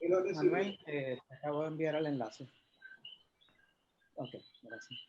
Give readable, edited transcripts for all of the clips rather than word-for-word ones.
Manuel, te acabo de enviar el enlace. Ok, gracias.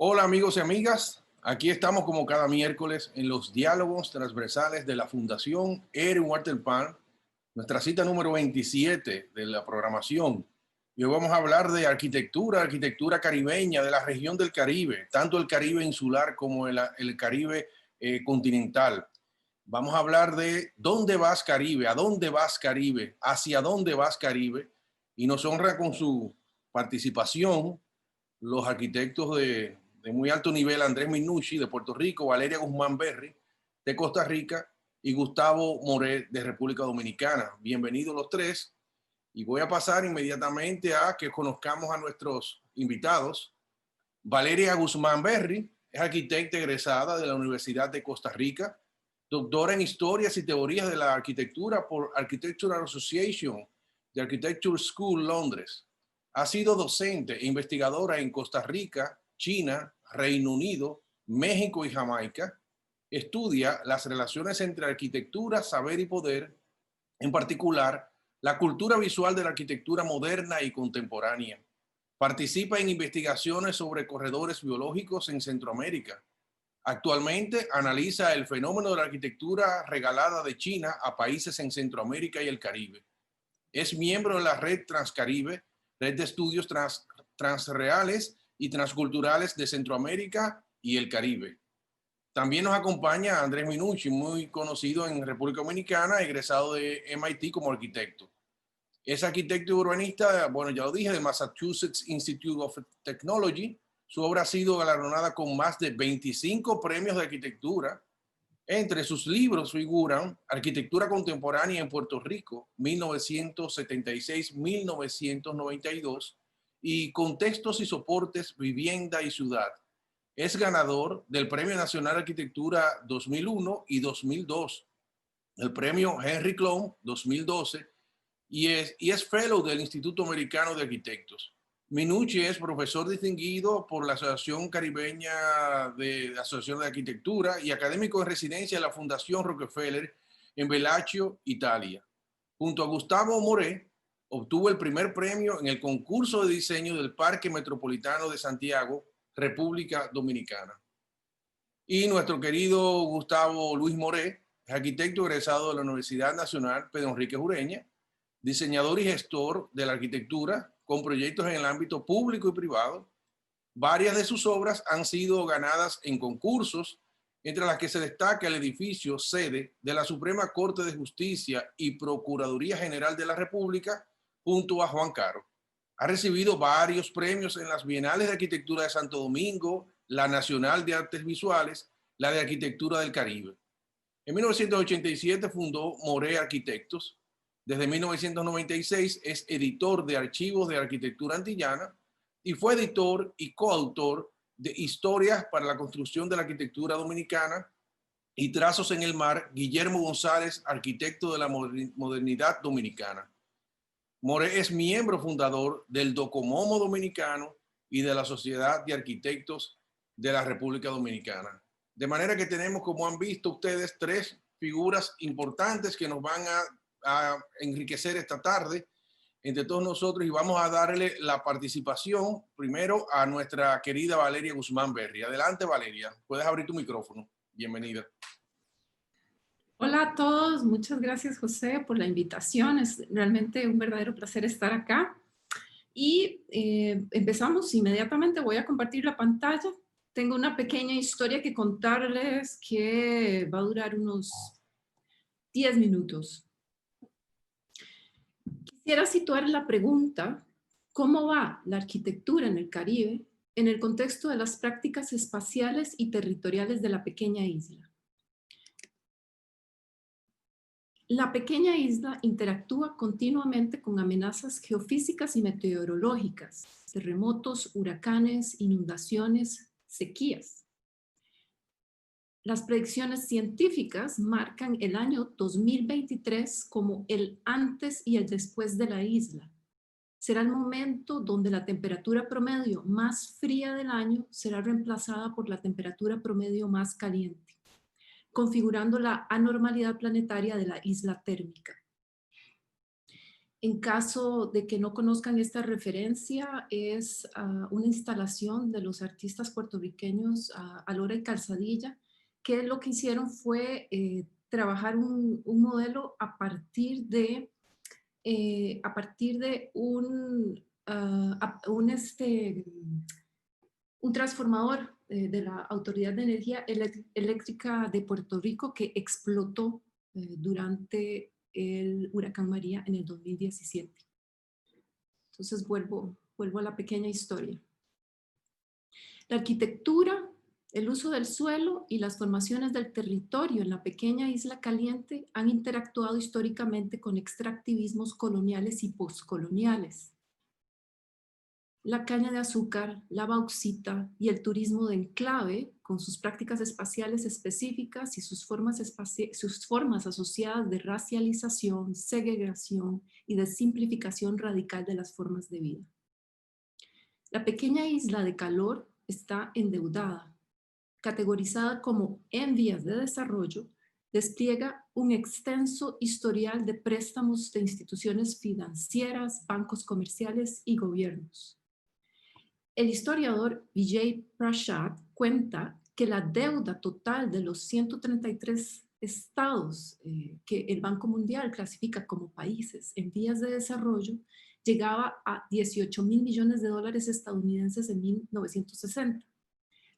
Hola amigos y amigas, aquí estamos como cada miércoles en los diálogos transversales de la Fundación Erwin Walter Pan, nuestra cita número 27 de la programación. Y hoy vamos a hablar de arquitectura caribeña de la región del Caribe, tanto el Caribe insular como el Caribe continental. Vamos a hablar de dónde vas Caribe, a dónde vas Caribe, hacia dónde vas Caribe, y nos honra con su participación los arquitectos de muy alto nivel, Andrés Minucci de Puerto Rico, Valeria Guzmán Berry de Costa Rica y Gustavo Moré de República Dominicana. Bienvenidos los tres y voy a pasar inmediatamente a que conozcamos a nuestros invitados. Valeria Guzmán Berry es arquitecta egresada de la Universidad de Costa Rica, doctora en Historias y Teorías de la Arquitectura por Architectural Association de Architecture School, Londres. Ha sido docente e investigadora en Costa Rica, China, Reino Unido, México y Jamaica. Estudia las relaciones entre arquitectura, saber y poder, en particular, la cultura visual de la arquitectura moderna y contemporánea. Participa en investigaciones sobre corredores biológicos en Centroamérica. Actualmente analiza el fenómeno de la arquitectura regalada de China a países en Centroamérica y el Caribe. Es miembro de la Red Transcaribe, red de estudios transreales y transculturales de Centroamérica y el Caribe. También nos acompaña Andrés Minucci, muy conocido en República Dominicana, egresado de MIT como arquitecto. Es arquitecto y urbanista, bueno, ya lo dije, de Massachusetts Institute of Technology. Su obra ha sido galardonada con más de 25 premios de arquitectura. Entre sus libros figuran Arquitectura Contemporánea en Puerto Rico, 1976-1992, y Contextos y Soportes, Vivienda y Ciudad. Es ganador del Premio Nacional de Arquitectura 2001 y 2002, el Premio Henry Clone 2012, y es fellow del Instituto Americano de Arquitectos. Minucci es profesor distinguido por la Asociación Caribeña de Asociación de Arquitectura y académico en residencia de la Fundación Rockefeller en Bellaccio, Italia. Junto a Gustavo Moré, obtuvo el primer premio en el concurso de diseño del Parque Metropolitano de Santiago, República Dominicana. Y nuestro querido Gustavo Luis Moré es arquitecto egresado de la Universidad Nacional Pedro Enrique Ureña, diseñador y gestor de la arquitectura con proyectos en el ámbito público y privado. Varias de sus obras han sido ganadas en concursos, entre las que se destaca el edificio sede de la Suprema Corte de Justicia y Procuraduría General de la República, junto a Juan Caro. Ha recibido varios premios en las Bienales de Arquitectura de Santo Domingo, la Nacional de Artes Visuales, la de Arquitectura del Caribe. En 1987 fundó Moré Arquitectos. Desde 1996 es editor de Archivos de Arquitectura Antillana y fue editor y coautor de Historias para la Construcción de la Arquitectura Dominicana y Trazos en el Mar, Guillermo González, arquitecto de la modernidad dominicana. Moré es miembro fundador del Docomomo Dominicano y de la Sociedad de Arquitectos de la República Dominicana. De manera que tenemos, como han visto ustedes, tres figuras importantes que nos van a enriquecer esta tarde entre todos nosotros, y vamos a darle la participación primero a nuestra querida Valeria Guzmán Berry. Adelante, Valeria. Puedes abrir tu micrófono. Bienvenida. Hola a todos, muchas gracias José por la invitación, es realmente un verdadero placer estar acá. Y empezamos inmediatamente, voy a compartir la pantalla. Tengo una pequeña historia que contarles que va a durar unos 10 minutos. Quisiera situar la pregunta, ¿cómo va la arquitectura en el Caribe en el contexto de las prácticas espaciales y territoriales de la pequeña isla? La pequeña isla interactúa continuamente con amenazas geofísicas y meteorológicas, terremotos, huracanes, inundaciones, sequías. Las predicciones científicas marcan el año 2023 como el antes y el después de la isla. Será el momento donde la temperatura promedio más fría del año será reemplazada por la temperatura promedio más caliente, configurando la anormalidad planetaria de la isla térmica. En caso de que no conozcan esta referencia, es una instalación de los artistas puertorriqueños Alora y Calzadilla, que lo que hicieron fue trabajar un modelo a partir de un transformador de la Autoridad de Energía Eléctrica de Puerto Rico que explotó durante el huracán María en el 2017. Entonces vuelvo a la pequeña historia. La arquitectura, el uso del suelo y las formaciones del territorio en la pequeña isla caliente han interactuado históricamente con extractivismos coloniales y postcoloniales. La caña de azúcar, la bauxita y el turismo de enclave, con sus prácticas espaciales específicas y sus formas asociadas de racialización, segregación y de simplificación radical de las formas de vida. La pequeña isla de calor está endeudada, categorizada como en vías de desarrollo, despliega un extenso historial de préstamos de instituciones financieras, bancos comerciales y gobiernos. El historiador Vijay Prashad cuenta que la deuda total de los 133 estados que el Banco Mundial clasifica como países en vías de desarrollo llegaba a 18.000 millones de dólares estadounidenses en 1960.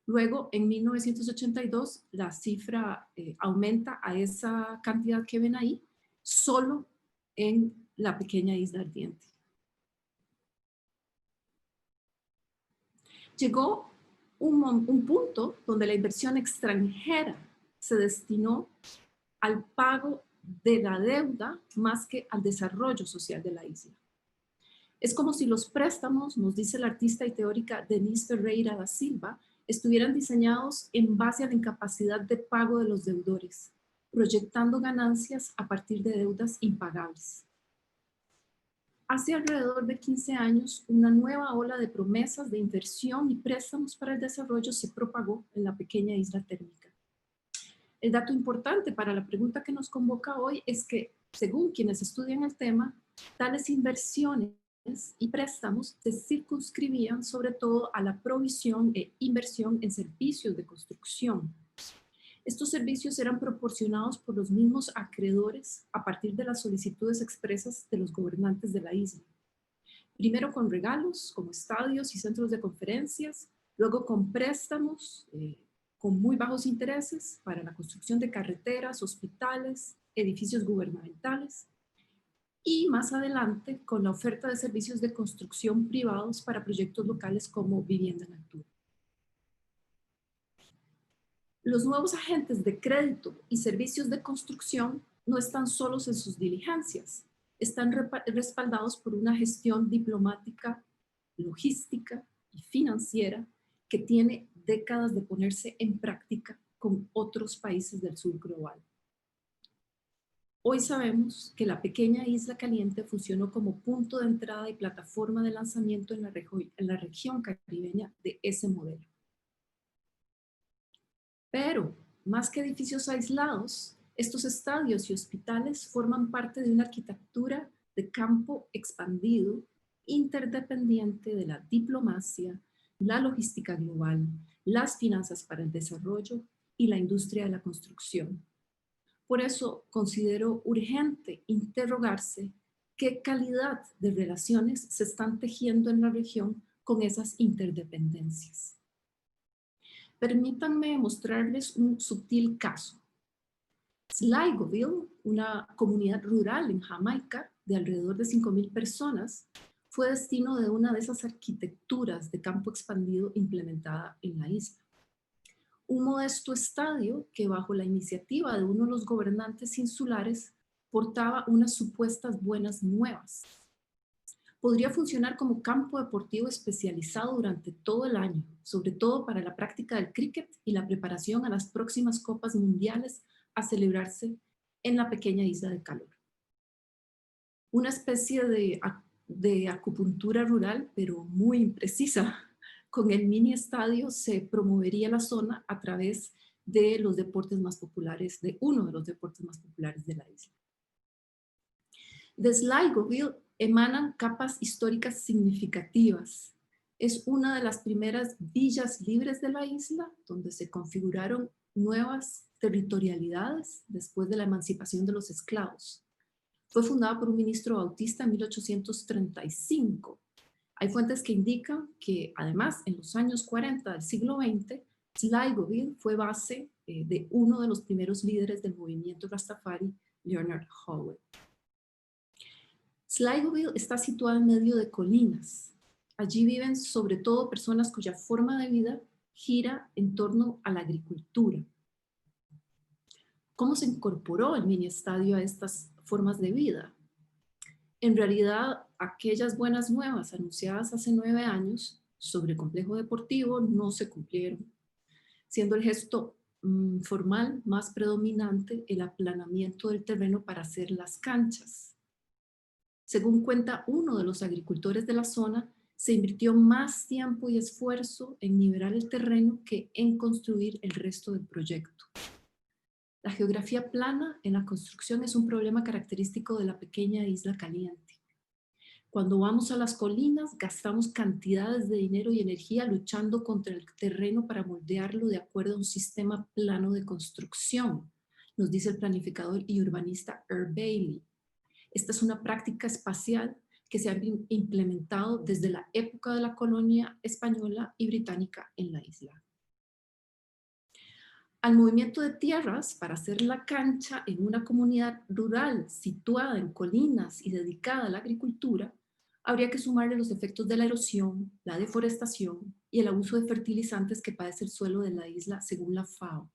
Luego, en 1982, la cifra aumenta a esa cantidad que ven ahí, solo en la pequeña isla ardiente. Llegó un punto donde la inversión extranjera se destinó al pago de la deuda más que al desarrollo social de la isla. Es como si los préstamos, nos dice la artista y teórica Denise Ferreira da Silva, estuvieran diseñados en base a la incapacidad de pago de los deudores, proyectando ganancias a partir de deudas impagables. Hace alrededor de 15 años, una nueva ola de promesas de inversión y préstamos para el desarrollo se propagó en la pequeña isla térmica. El dato importante para la pregunta que nos convoca hoy es que, según quienes estudian el tema, tales inversiones y préstamos se circunscribían sobre todo a la provisión e inversión en servicios de construcción. Estos servicios eran proporcionados por los mismos acreedores a partir de las solicitudes expresas de los gobernantes de la isla. Primero con regalos, como estadios y centros de conferencias, luego con préstamos con muy bajos intereses para la construcción de carreteras, hospitales, edificios gubernamentales, y más adelante con la oferta de servicios de construcción privados para proyectos locales como vivienda en altura. Los nuevos agentes de crédito y servicios de construcción no están solos en sus diligencias, están respaldados por una gestión diplomática, logística y financiera que tiene décadas de ponerse en práctica con otros países del sur global. Hoy sabemos que la pequeña isla caliente funcionó como punto de entrada y plataforma de lanzamiento en la región caribeña de ese modelo. Pero, más que edificios aislados, estos estadios y hospitales forman parte de una arquitectura de campo expandido, interdependiente de la diplomacia, la logística global, las finanzas para el desarrollo y la industria de la construcción. Por eso considero urgente interrogarse qué calidad de relaciones se están tejiendo en la región con esas interdependencias. Permítanme mostrarles un sutil caso. Sligoville, una comunidad rural en Jamaica de alrededor de 5,000 personas, fue destino de una de esas arquitecturas de campo expandido implementada en la isla. Un modesto estadio que bajo la iniciativa de uno de los gobernantes insulares portaba unas supuestas buenas nuevas. Podría funcionar como campo deportivo especializado durante todo el año, sobre todo para la práctica del cricket y la preparación a las próximas copas mundiales a celebrarse en la pequeña isla de Calor. Una especie de acupuntura rural, pero muy imprecisa. Con el mini estadio se promovería la zona a través de los deportes más populares, de uno de los deportes más populares de la isla. De Sligoville emanan capas históricas significativas. Es una de las primeras villas libres de la isla, donde se configuraron nuevas territorialidades después de la emancipación de los esclavos. Fue fundada por un ministro bautista en 1835. Hay fuentes que indican que, además, en los años 40 del siglo XX, Sligoville fue base de uno de los primeros líderes del movimiento Rastafari, Leonard Howell. Sligoville está situada en medio de colinas. Allí viven sobre todo personas cuya forma de vida gira en torno a la agricultura. ¿Cómo se incorporó el mini estadio a estas formas de vida? En realidad, aquellas buenas nuevas anunciadas hace 9 años sobre el complejo deportivo no se cumplieron, siendo el gesto formal más predominante el aplanamiento del terreno para hacer las canchas. Según cuenta uno de los agricultores de la zona, se invirtió más tiempo y esfuerzo en nivelar el terreno que en construir el resto del proyecto. La geografía plana en la construcción es un problema característico de la pequeña isla caliente. Cuando vamos a las colinas, gastamos cantidades de dinero y energía luchando contra el terreno para moldearlo de acuerdo a un sistema plano de construcción, nos dice el planificador y urbanista Earl Bailey. Esta es una práctica espacial que se ha implementado desde la época de la colonia española y británica en la isla. Al movimiento de tierras para hacer la cancha en una comunidad rural situada en colinas y dedicada a la agricultura, habría que sumarle los efectos de la erosión, la deforestación y el abuso de fertilizantes que padece el suelo de la isla según la FAO.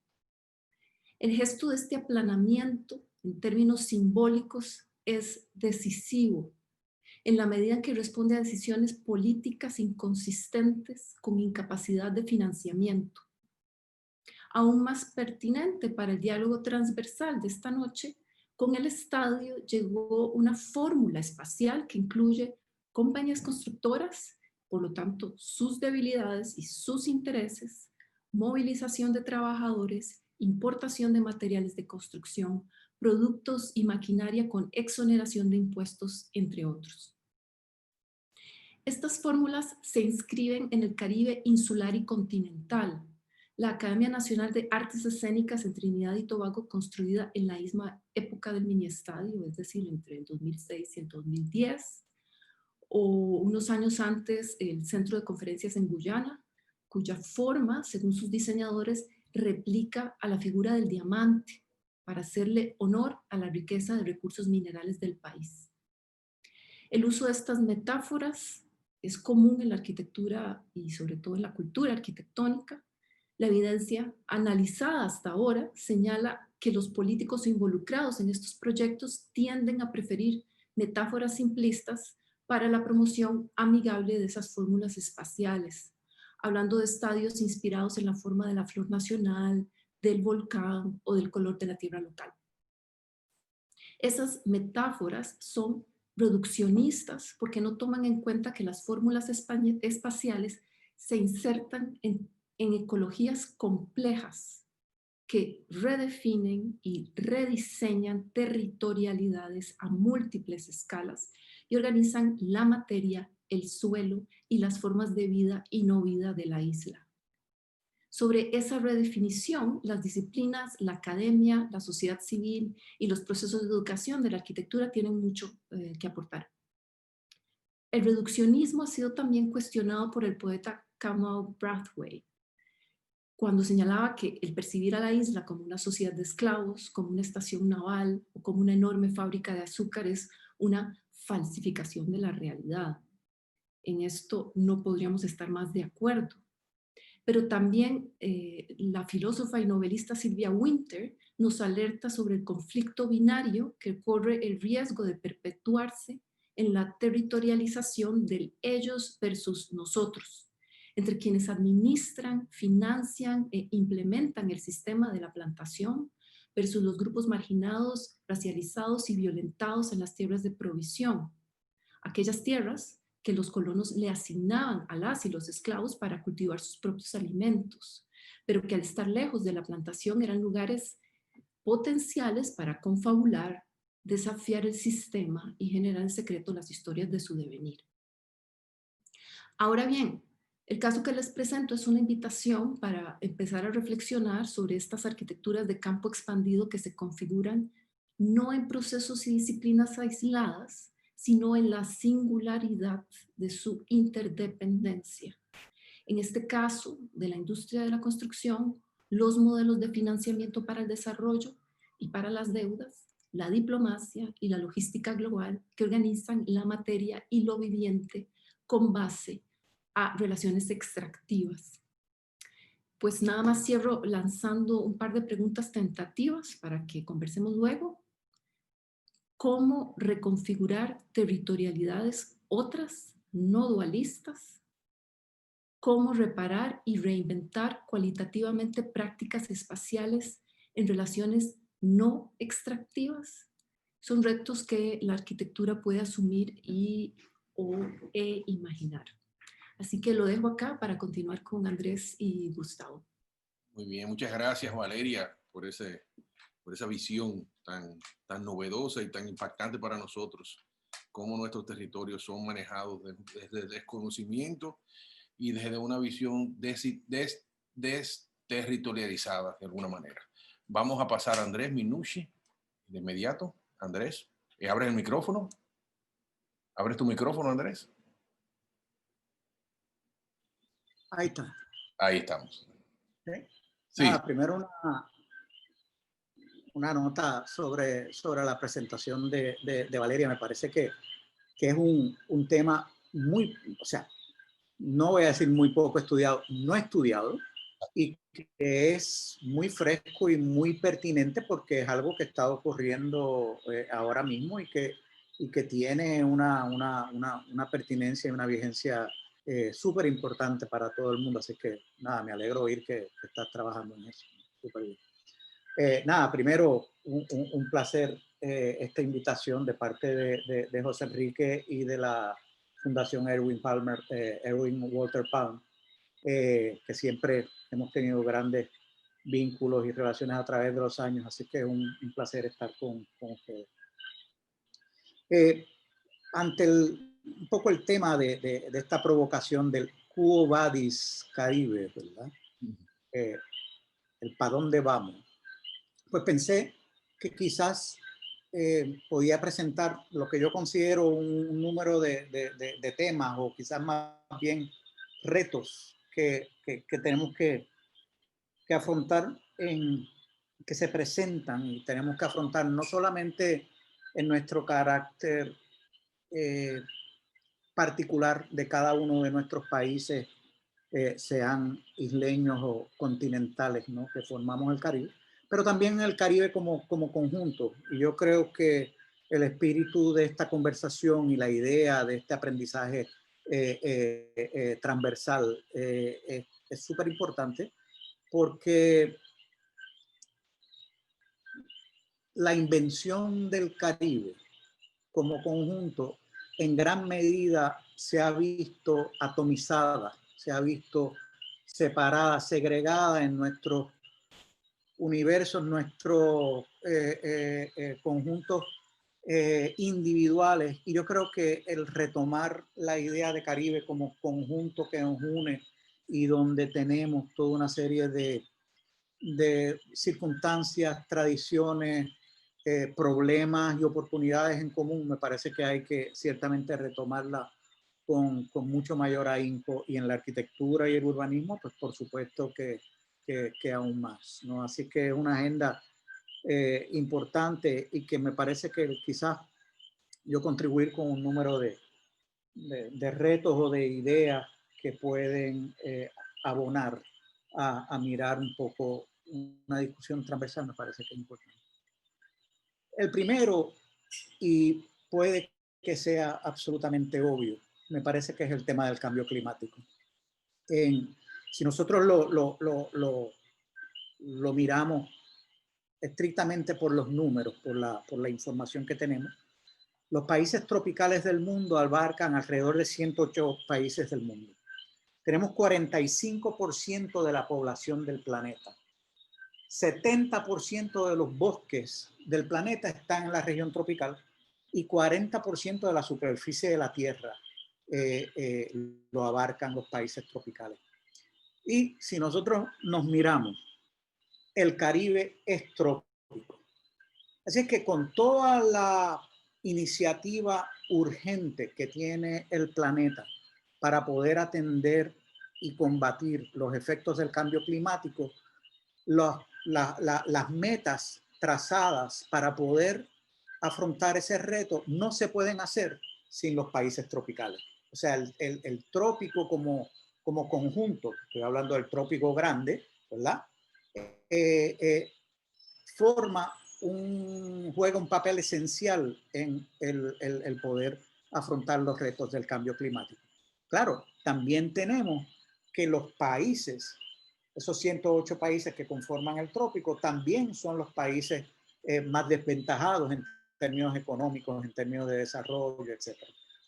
El gesto de este aplanamiento, en términos simbólicos, es decisivo en la medida en que responde a decisiones políticas inconsistentes con incapacidad de financiamiento. Aún más pertinente para el diálogo transversal de esta noche, con el estadio llegó una fórmula espacial que incluye compañías constructoras, por lo tanto sus debilidades y sus intereses, movilización de trabajadores, importación de materiales de construcción, productos y maquinaria con exoneración de impuestos, entre otros. Estas fórmulas se inscriben en el Caribe insular y continental. La Academia Nacional de Artes Escénicas en Trinidad y Tobago, construida en la misma época del mini estadio, es decir, entre el 2006 y el 2010, o unos años antes el Centro de Conferencias en Guyana, cuya forma, según sus diseñadores, replica a la figura del diamante para hacerle honor a la riqueza de recursos minerales del país. El uso de estas metáforas es común en la arquitectura y sobre todo en la cultura arquitectónica. La evidencia analizada hasta ahora señala que los políticos involucrados en estos proyectos tienden a preferir metáforas simplistas para la promoción amigable de esas fórmulas espaciales, hablando de estadios inspirados en la forma de la flor nacional, del volcán o del color de la tierra local. Esas metáforas son reduccionistas porque no toman en cuenta que las fórmulas espaciales se insertan en ecologías complejas que redefinen y rediseñan territorialidades a múltiples escalas y organizan la materia, el suelo y las formas de vida y no vida de la isla. Sobre esa redefinición, las disciplinas, la academia, la sociedad civil y los procesos de educación de la arquitectura tienen mucho que aportar. El reduccionismo ha sido también cuestionado por el poeta Kamau Brathwaite, cuando señalaba que el percibir a la isla como una sociedad de esclavos, como una estación naval o como una enorme fábrica de azúcar es una falsificación de la realidad. En esto no podríamos estar más de acuerdo. Pero también la filósofa y novelista Sylvia Wynter nos alerta sobre el conflicto binario que corre el riesgo de perpetuarse en la territorialización del ellos versus nosotros, entre quienes administran, financian e implementan el sistema de la plantación versus los grupos marginados, racializados y violentados en las tierras de provisión. Aquellas tierras que los colonos le asignaban a las y los esclavos para cultivar sus propios alimentos, pero que al estar lejos de la plantación eran lugares potenciales para confabular, desafiar el sistema y generar en secreto las historias de su devenir. Ahora bien, el caso que les presento es una invitación para empezar a reflexionar sobre estas arquitecturas de campo expandido que se configuran no en procesos y disciplinas aisladas, sino en la singularidad de su interdependencia. En este caso, de la industria de la construcción, los modelos de financiamiento para el desarrollo y para las deudas, la diplomacia y la logística global que organizan la materia y lo viviente con base a relaciones extractivas. Pues nada más cierro lanzando un par de preguntas tentativas para que conversemos luego. ¿Cómo reconfigurar territorialidades otras, no dualistas? ¿Cómo reparar y reinventar cualitativamente prácticas espaciales en relaciones no extractivas? Son retos que la arquitectura puede asumir e imaginar. Así que lo dejo acá para continuar con Andrés y Gustavo. Muy bien, muchas gracias Valeria por esa visión tan novedosa y tan impactante para nosotros, cómo nuestros territorios son manejados desde el desconocimiento y desde una visión desterritorializada de alguna manera. Vamos a pasar a Andrés Minucci de inmediato. Andrés, ¿abres el micrófono? ¿Abres tu micrófono, Andrés? Ahí está. Ahí estamos. ¿Sí? Sí. Primero una nota sobre la presentación de Valeria. Me parece que es un tema muy, o sea, no voy a decir muy poco estudiado, no estudiado, y que es muy fresco y muy pertinente porque es algo que está ocurriendo ahora mismo y que tiene una pertinencia y una vigencia súper importante para todo el mundo. Así que nada, me alegro oír que estás trabajando en eso. Súper bien. Nada, primero un placer esta invitación de parte de José Enrique y de la Fundación Erwin Walter Palm, que siempre hemos tenido grandes vínculos y relaciones a través de los años, así que es un placer estar con ustedes. Ante un poco el tema de esta provocación del Quo Vadis Caribe, ¿verdad? El ¿para dónde vamos? Pues pensé que quizás podía presentar lo que yo considero un número de temas o quizás más bien retos que tenemos que afrontar, que se presentan y tenemos que afrontar no solamente en nuestro carácter particular de cada uno de nuestros países, sean isleños o continentales, ¿no?, que formamos el Caribe, pero también en el Caribe como conjunto. Y yo creo que el espíritu de esta conversación y la idea de este aprendizaje transversal es súper importante, porque la invención del Caribe como conjunto en gran medida se ha visto atomizada, se ha visto separada, segregada en nuestros universos, nuestros conjuntos individuales. Y yo creo que el retomar la idea de Caribe como conjunto que nos une y donde tenemos toda una serie de circunstancias, tradiciones, problemas y oportunidades en común, me parece que hay que ciertamente retomarla con mucho mayor ahínco, y en la arquitectura y el urbanismo, pues por supuesto que aún más, ¿no? Así que es una agenda importante, y que me parece que quizás yo contribuir con un número de retos o de ideas que pueden abonar a mirar un poco una discusión transversal, me parece que es importante. El primero, y puede que sea absolutamente obvio, me parece que es el tema del cambio climático. Si nosotros lo miramos estrictamente por los números, por la información que tenemos, los países tropicales del mundo abarcan alrededor de 108 países del mundo. Tenemos 45% de la población del planeta. 70% de los bosques del planeta están en la región tropical, y 40% de la superficie de la Tierra lo abarcan los países tropicales. Y si nosotros nos miramos, el Caribe es trópico. Así es que con toda la iniciativa urgente que tiene el planeta para poder atender y combatir los efectos del cambio climático, las metas trazadas para poder afrontar ese reto no se pueden hacer sin los países tropicales. O sea, el trópico como conjunto, estoy hablando del trópico grande, ¿verdad? Juega un papel esencial en el poder afrontar los retos del cambio climático. Claro, también tenemos que los países, esos 108 países que conforman el trópico, también son los países más desventajados en términos económicos, en términos de desarrollo, etc.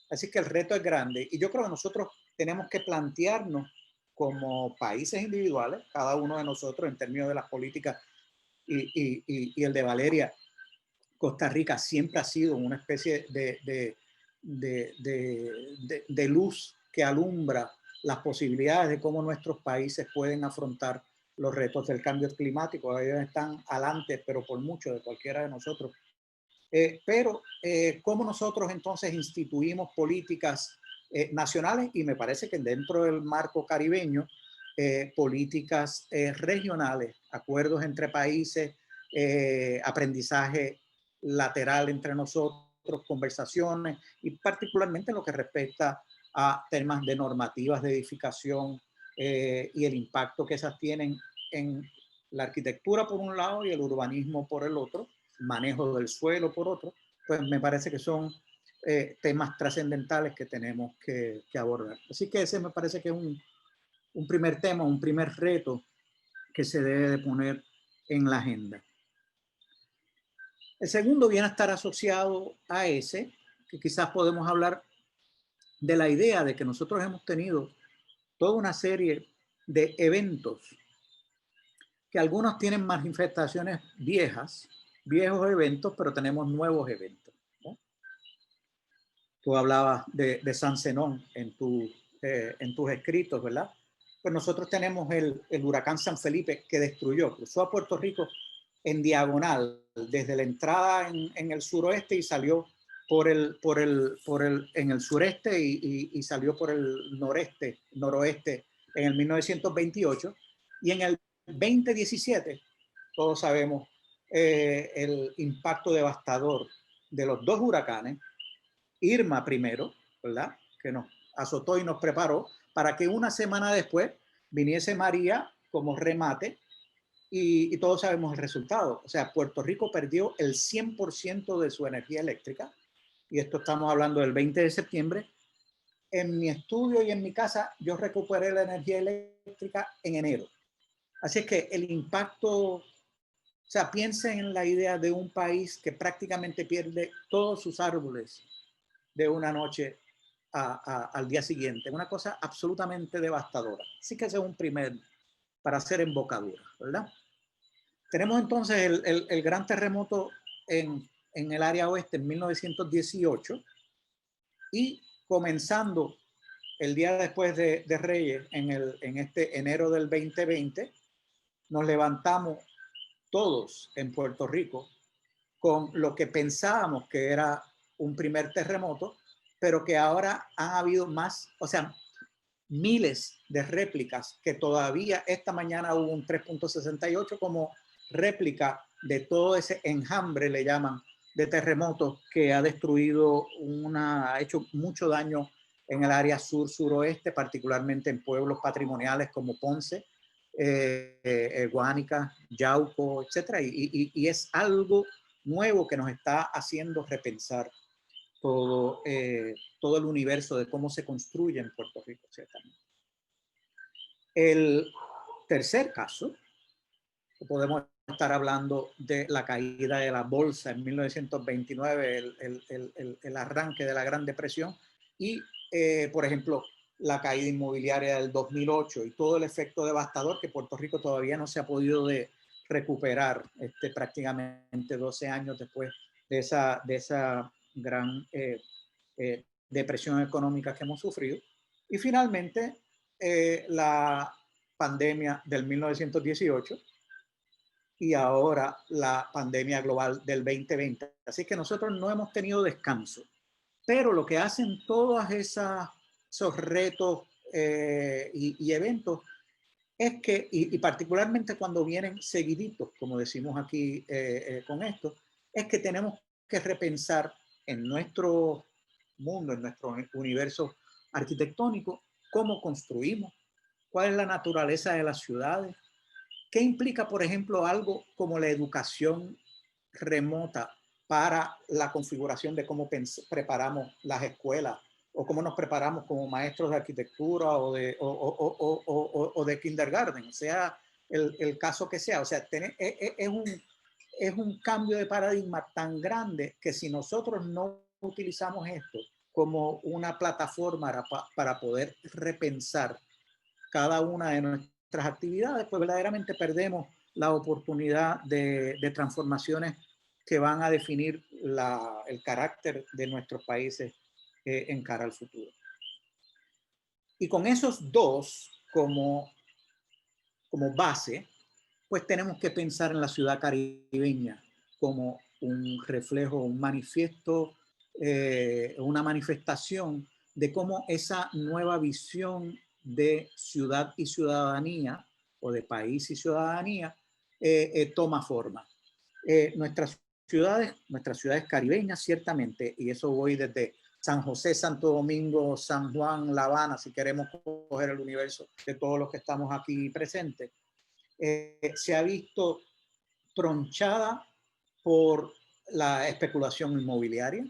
Así que el reto es grande, y yo creo que nosotros tenemos que plantearnos como países individuales, cada uno de nosotros en términos de las políticas, y el de Valeria, Costa Rica siempre ha sido una especie de luz que alumbra las posibilidades de cómo nuestros países pueden afrontar los retos del cambio climático. Ellos están adelante, pero por mucho, de cualquiera de nosotros. Pero cómo nosotros entonces instituimos políticas nacionales, y me parece que dentro del marco caribeño, políticas regionales, acuerdos entre países, aprendizaje lateral entre nosotros, conversaciones, y particularmente en lo que respecta a temas de normativas de edificación y el impacto que esas tienen en la arquitectura por un lado y el urbanismo por el otro, manejo del suelo por otro, pues me parece que son temas trascendentales que tenemos que abordar. Así que ese me parece que es un primer tema, un primer reto que se debe de poner en la agenda. El segundo viene a estar asociado a ese, que quizás podemos hablar de la idea de que nosotros hemos tenido toda una serie de eventos que algunos tienen manifestaciones viejos eventos, pero tenemos nuevos eventos, ¿no? Tú hablabas de San Zenón en tus escritos, ¿verdad? Pues nosotros tenemos el huracán San Felipe, que cruzó a Puerto Rico en diagonal, desde la entrada en el suroeste, y salió en el sureste y salió por el noroeste en el 1928. Y en el 2017, todos sabemos el impacto devastador de los dos huracanes. Irma primero, ¿verdad?, que nos azotó y nos preparó para que una semana después viniese María como remate, y todos sabemos el resultado. O sea, Puerto Rico perdió el 100% de su energía eléctrica, y esto estamos hablando del 20 de septiembre. En mi estudio y en mi casa yo recuperé la energía eléctrica en enero. Así es que el impacto, o sea, piensen en la idea de un país que prácticamente pierde todos sus árboles de una noche al día siguiente. Una cosa absolutamente devastadora. Así que ese es un primer, para hacer embocadura, ¿verdad? Tenemos entonces el gran terremoto en el área oeste en 1918, y comenzando el día después de Reyes, en este enero del 2020, nos levantamos todos en Puerto Rico con lo que pensábamos que era un primer terremoto, pero que ahora han habido más, o sea, miles de réplicas, que todavía esta mañana hubo un 3.68 como réplica de todo ese enjambre, le llaman, de terremotos que ha destruido ha hecho mucho daño en el área sur-suroeste, particularmente en pueblos patrimoniales como Ponce, Guánica, Yauco, etc. Y es algo nuevo que nos está haciendo repensar todo, todo el universo de cómo se construye en Puerto Rico, ciertamente. El tercer caso, podemos estar hablando de la caída de la bolsa en 1929, el arranque de la Gran Depresión y, por ejemplo, la caída inmobiliaria del 2008 y todo el efecto devastador que Puerto Rico todavía no se ha podido recuperar prácticamente 12 años después de esa gran depresión económica que hemos sufrido. Y finalmente, la pandemia del 1918 y ahora la pandemia global del 2020. Así que nosotros no hemos tenido descanso. Pero lo que hacen todos esos retos y eventos es que, y particularmente cuando vienen seguiditos, como decimos aquí con esto, es que tenemos que repensar en nuestro mundo, en nuestro universo arquitectónico, cómo construimos, cuál es la naturaleza de las ciudades, qué implica, por ejemplo, algo como la educación remota para la configuración de cómo preparamos las escuelas o cómo nos preparamos como maestros de arquitectura o de kindergarten, sea el caso que sea. O sea, es un cambio de paradigma tan grande que si nosotros no utilizamos esto como una plataforma para poder repensar cada una de nuestras actividades, pues verdaderamente perdemos la oportunidad de transformaciones que van a definir el carácter de nuestros países en cara al futuro. Y con esos dos como base, pues tenemos que pensar en la ciudad caribeña como un reflejo, un manifiesto, una manifestación de cómo esa nueva visión de ciudad y ciudadanía o de país y ciudadanía toma forma. Nuestras ciudades caribeñas, ciertamente, y eso voy desde San José, Santo Domingo, San Juan, La Habana, si queremos coger el universo de todos los que estamos aquí presentes, se ha visto tronchada por la especulación inmobiliaria,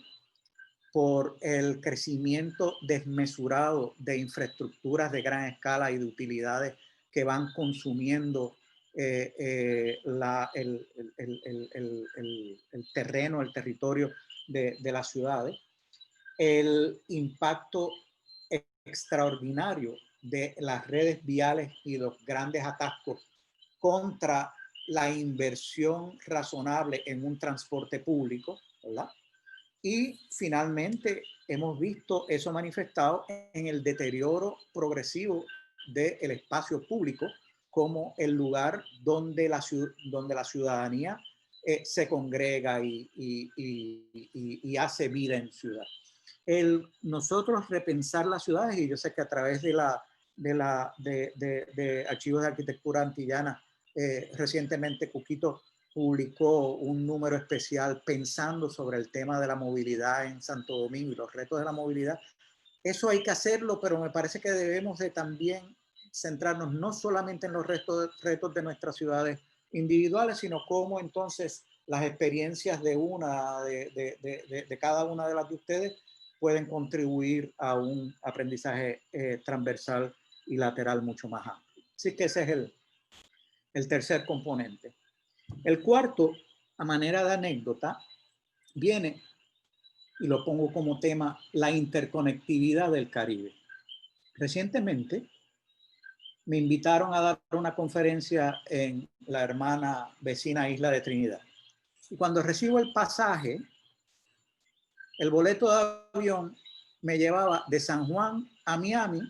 por el crecimiento desmesurado de infraestructuras de gran escala y de utilidades que van consumiendo el terreno, el territorio de las ciudades, el impacto extraordinario de las redes viales y los grandes atascos contra la inversión razonable en un transporte público, ¿verdad? Y finalmente hemos visto eso manifestado en el deterioro progresivo del espacio público como el lugar donde la ciudadanía se congrega y hace vida en ciudad. Nosotros repensar las ciudades, y yo sé que a través de Archivos de Arquitectura Antillana, recientemente Cuquito publicó un número especial pensando sobre el tema de la movilidad en Santo Domingo y los retos de la movilidad. Eso hay que hacerlo, pero me parece que debemos de también centrarnos no solamente en los retos de nuestras ciudades individuales, sino cómo entonces las experiencias de cada una de las de ustedes pueden contribuir a un aprendizaje transversal y lateral mucho más amplio. Así que ese es el tercer componente. El cuarto, a manera de anécdota, viene, y lo pongo como tema, la interconectividad del Caribe. Recientemente me invitaron a dar una conferencia en la hermana vecina isla de Trinidad. Y cuando recibo el pasaje, el boleto de avión me llevaba de San Juan a Miami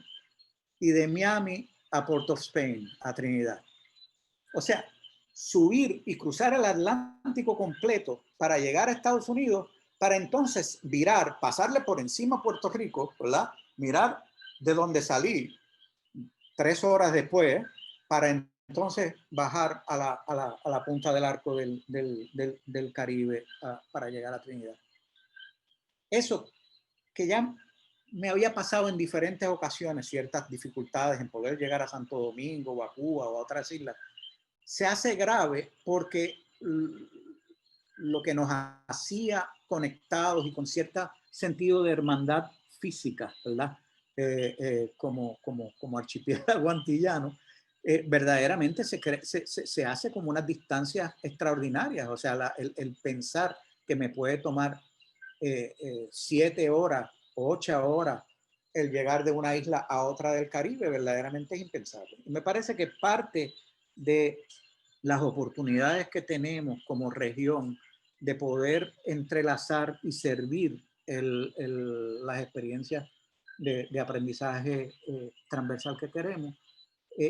y de Miami a Port of Spain, a Trinidad. O sea, subir y cruzar el Atlántico completo para llegar a Estados Unidos, para entonces virar, pasarle por encima a Puerto Rico, ¿verdad? Mirar de donde salí 3 horas después, para entonces bajar a la punta del arco del Caribe para llegar a Trinidad. Eso que ya me había pasado en diferentes ocasiones, ciertas dificultades en poder llegar a Santo Domingo o a Cuba o a otras islas, se hace grave porque lo que nos hacía conectados y con cierto sentido de hermandad física, ¿verdad? Como archipiélago antillano, verdaderamente se hace como unas distancias extraordinarias. O sea, el pensar que me puede tomar 7 horas o 8 horas el llegar de una isla a otra del Caribe, verdaderamente es impensable. Y me parece que parte de las oportunidades que tenemos como región de poder entrelazar y servir las experiencias de aprendizaje transversal que queremos,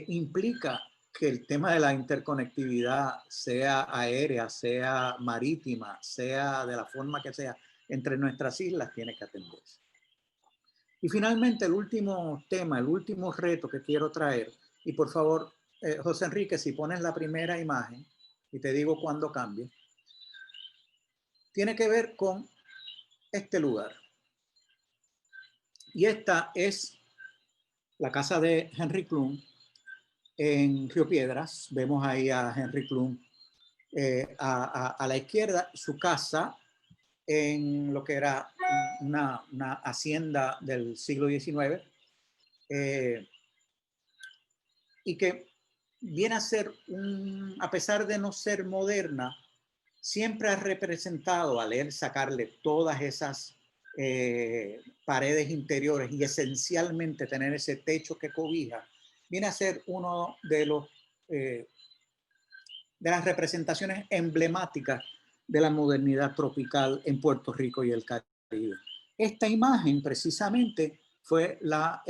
implica que el tema de la interconectividad, sea aérea, sea marítima, sea de la forma que sea, entre nuestras islas, tiene que atenderse. Y finalmente, el último tema, el último reto que quiero traer, y por favor, José Enrique, si pones la primera imagen, y te digo cuándo cambie, tiene que ver con este lugar. Y esta es la casa de Henry Klum en Río Piedras. Vemos ahí a Henry Klum a la izquierda, su casa en lo que era una hacienda del siglo XIX, y que viene a ser, a pesar de no ser moderna, siempre ha representado, al él sacarle todas esas paredes interiores y esencialmente tener ese techo que cobija, viene a ser uno de las representaciones emblemáticas de la modernidad tropical en Puerto Rico y el Caribe. Esta imagen precisamente fue la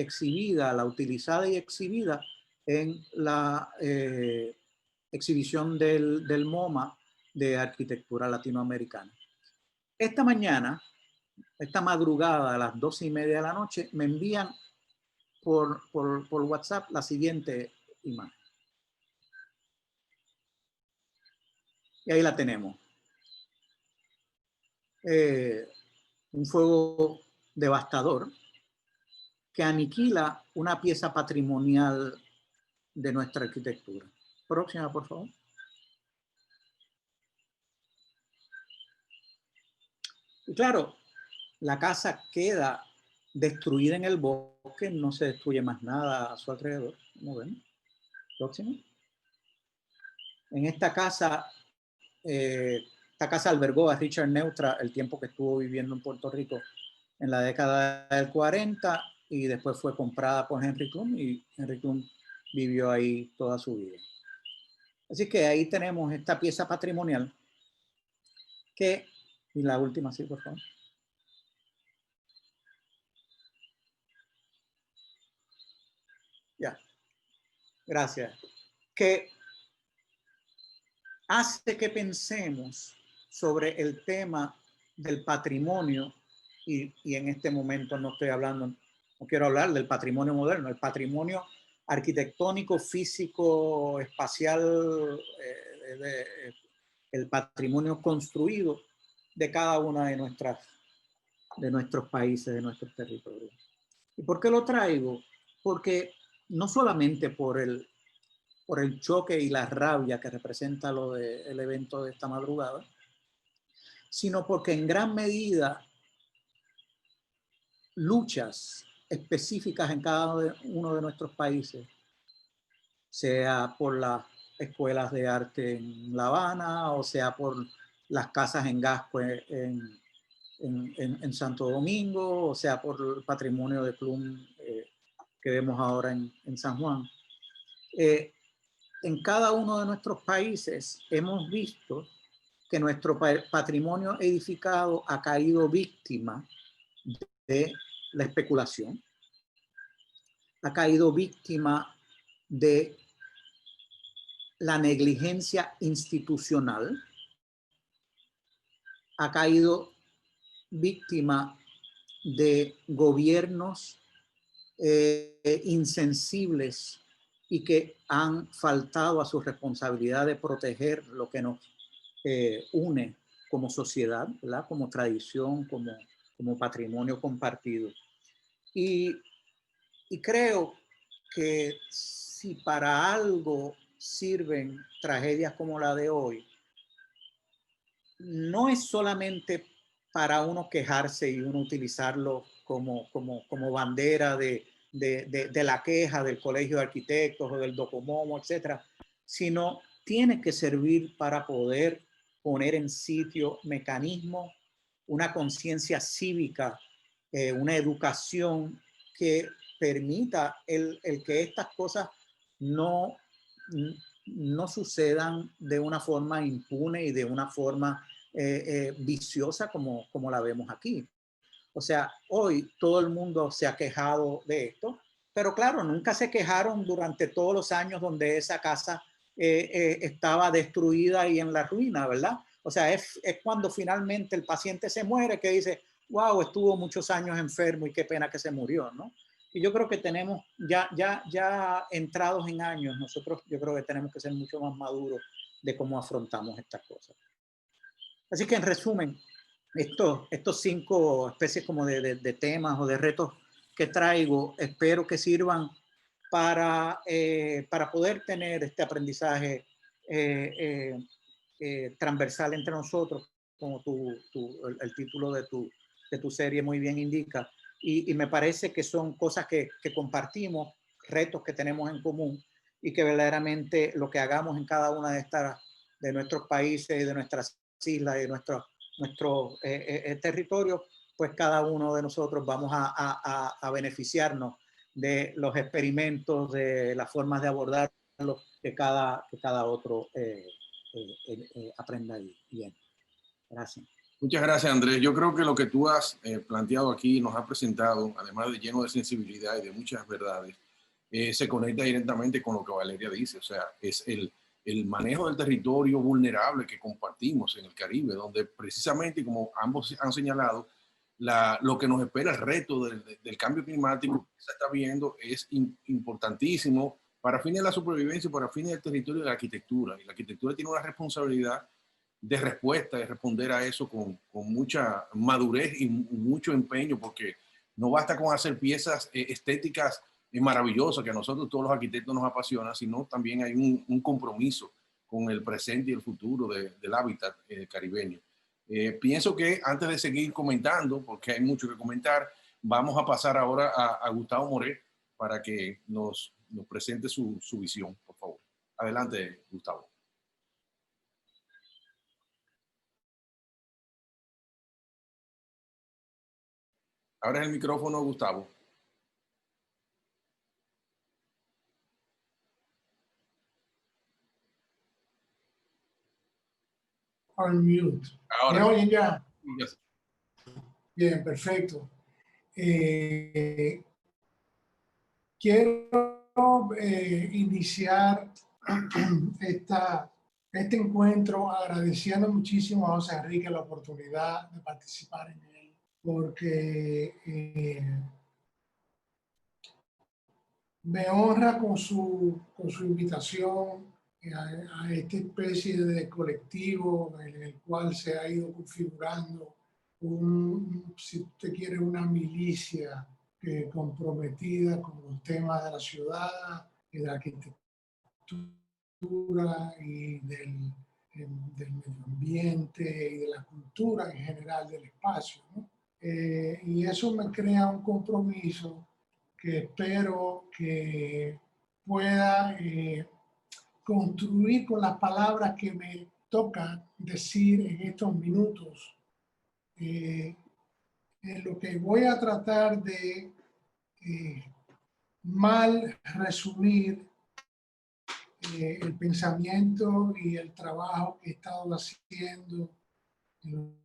utilizada y exhibida en la exhibición del MoMA de arquitectura latinoamericana. Esta mañana, esta madrugada a las 12:30 de la noche, me envían por WhatsApp la siguiente imagen. Y ahí la tenemos. Un fuego devastador que aniquila una pieza patrimonial de nuestra arquitectura. Próxima, por favor. Y claro, la casa queda destruida en el bosque, no se destruye más nada a su alrededor. Como ven. Próximo. En esta casa albergó a Richard Neutra el tiempo que estuvo viviendo en Puerto Rico en la década del 40, y después fue comprada por Henry Klum, y Henry Klum vivió ahí toda su vida. Así que ahí tenemos esta pieza patrimonial que, y la última, sí, por favor. Ya, gracias. Que hace que pensemos sobre el tema del patrimonio, y en este momento no estoy hablando, no quiero hablar del patrimonio moderno, el patrimonio arquitectónico, físico, espacial, el patrimonio construido de cada una de nuestros países, de nuestros territorios. ¿Y por qué lo traigo? Porque no solamente por el choque y la rabia que representa el evento de esta madrugada, sino porque en gran medida luchas específicas en cada uno de nuestros países, sea por las escuelas de arte en La Habana, o sea por las casas en Gascue en Santo Domingo, o sea por el patrimonio de Klum que vemos ahora en San Juan. En cada uno de nuestros países hemos visto que nuestro patrimonio edificado ha caído víctima de la especulación, ha caído víctima de la negligencia institucional, ha caído víctima de gobiernos insensibles y que han faltado a su responsabilidad de proteger lo que nos une como sociedad, ¿verdad? Como tradición, como patrimonio compartido. Y creo que si para algo sirven tragedias como la de hoy, no es solamente para uno quejarse y uno utilizarlo como bandera de la queja del Colegio de Arquitectos o del Docomomo, etcétera, sino tiene que servir para poder poner en sitio mecanismos, una conciencia cívica, una educación que permita el que estas cosas no sucedan de una forma impune y de una forma viciosa como la vemos aquí. O sea, hoy todo el mundo se ha quejado de esto, pero claro, nunca se quejaron durante todos los años donde esa casa estaba destruida y en la ruina, ¿verdad? O sea, es cuando finalmente el paciente se muere que dice, wow, estuvo muchos años enfermo y qué pena que se murió, ¿no? Y yo creo que tenemos, ya entrados en años, nosotros yo creo que tenemos que ser mucho más maduros de cómo afrontamos estas cosas. Así que en resumen, estos 5 especies como de temas o de retos que traigo, espero que sirvan para poder tener este aprendizaje transversal entre nosotros, como el título de tu serie muy bien indica. Y me parece que son cosas que compartimos, retos que tenemos en común y que verdaderamente lo que hagamos en cada una de nuestros países, de nuestras islas y de nuestros territorios, pues cada uno de nosotros vamos a beneficiarnos de los experimentos, de las formas de abordarlo que cada otro aprenda bien. Gracias. Muchas gracias, Andrés. Yo creo que lo que tú has planteado aquí, nos has presentado, además de lleno de sensibilidad y de muchas verdades, se conecta directamente con lo que Valeria dice. O sea, es el manejo del territorio vulnerable que compartimos en el Caribe, donde precisamente, como ambos han señalado, lo que nos espera, el reto del cambio climático que se está viendo, es importantísimo para fines de la supervivencia y para fines del territorio de la arquitectura. Y la arquitectura tiene una responsabilidad de respuesta, de responder a eso con mucha madurez y mucho empeño, porque no basta con hacer piezas estéticas maravillosas que a nosotros todos los arquitectos nos apasiona, sino también hay un compromiso con el presente y el futuro del hábitat caribeño. Pienso que antes de seguir comentando, porque hay mucho que comentar, vamos a pasar ahora a Gustavo Moret para que nos presente su visión, por favor. Adelante, Gustavo. Ahora el micrófono, Gustavo. On mute. Ahora. ¿Me oyen ya? Yes. Bien, perfecto. Quiero iniciar este encuentro agradeciendo muchísimo a José Enrique la oportunidad de participar en él, porque me honra con su invitación a esta especie de colectivo en el cual se ha ido configurando si usted quiere, una milicia comprometida con los temas de la ciudad y de la arquitectura y del medio ambiente y de la cultura en general del espacio, ¿no? Y eso me crea un compromiso que espero que pueda construir con las palabras que me toca decir en estos minutos. En lo que voy a tratar de mal resumir el pensamiento y el trabajo que he estado haciendo en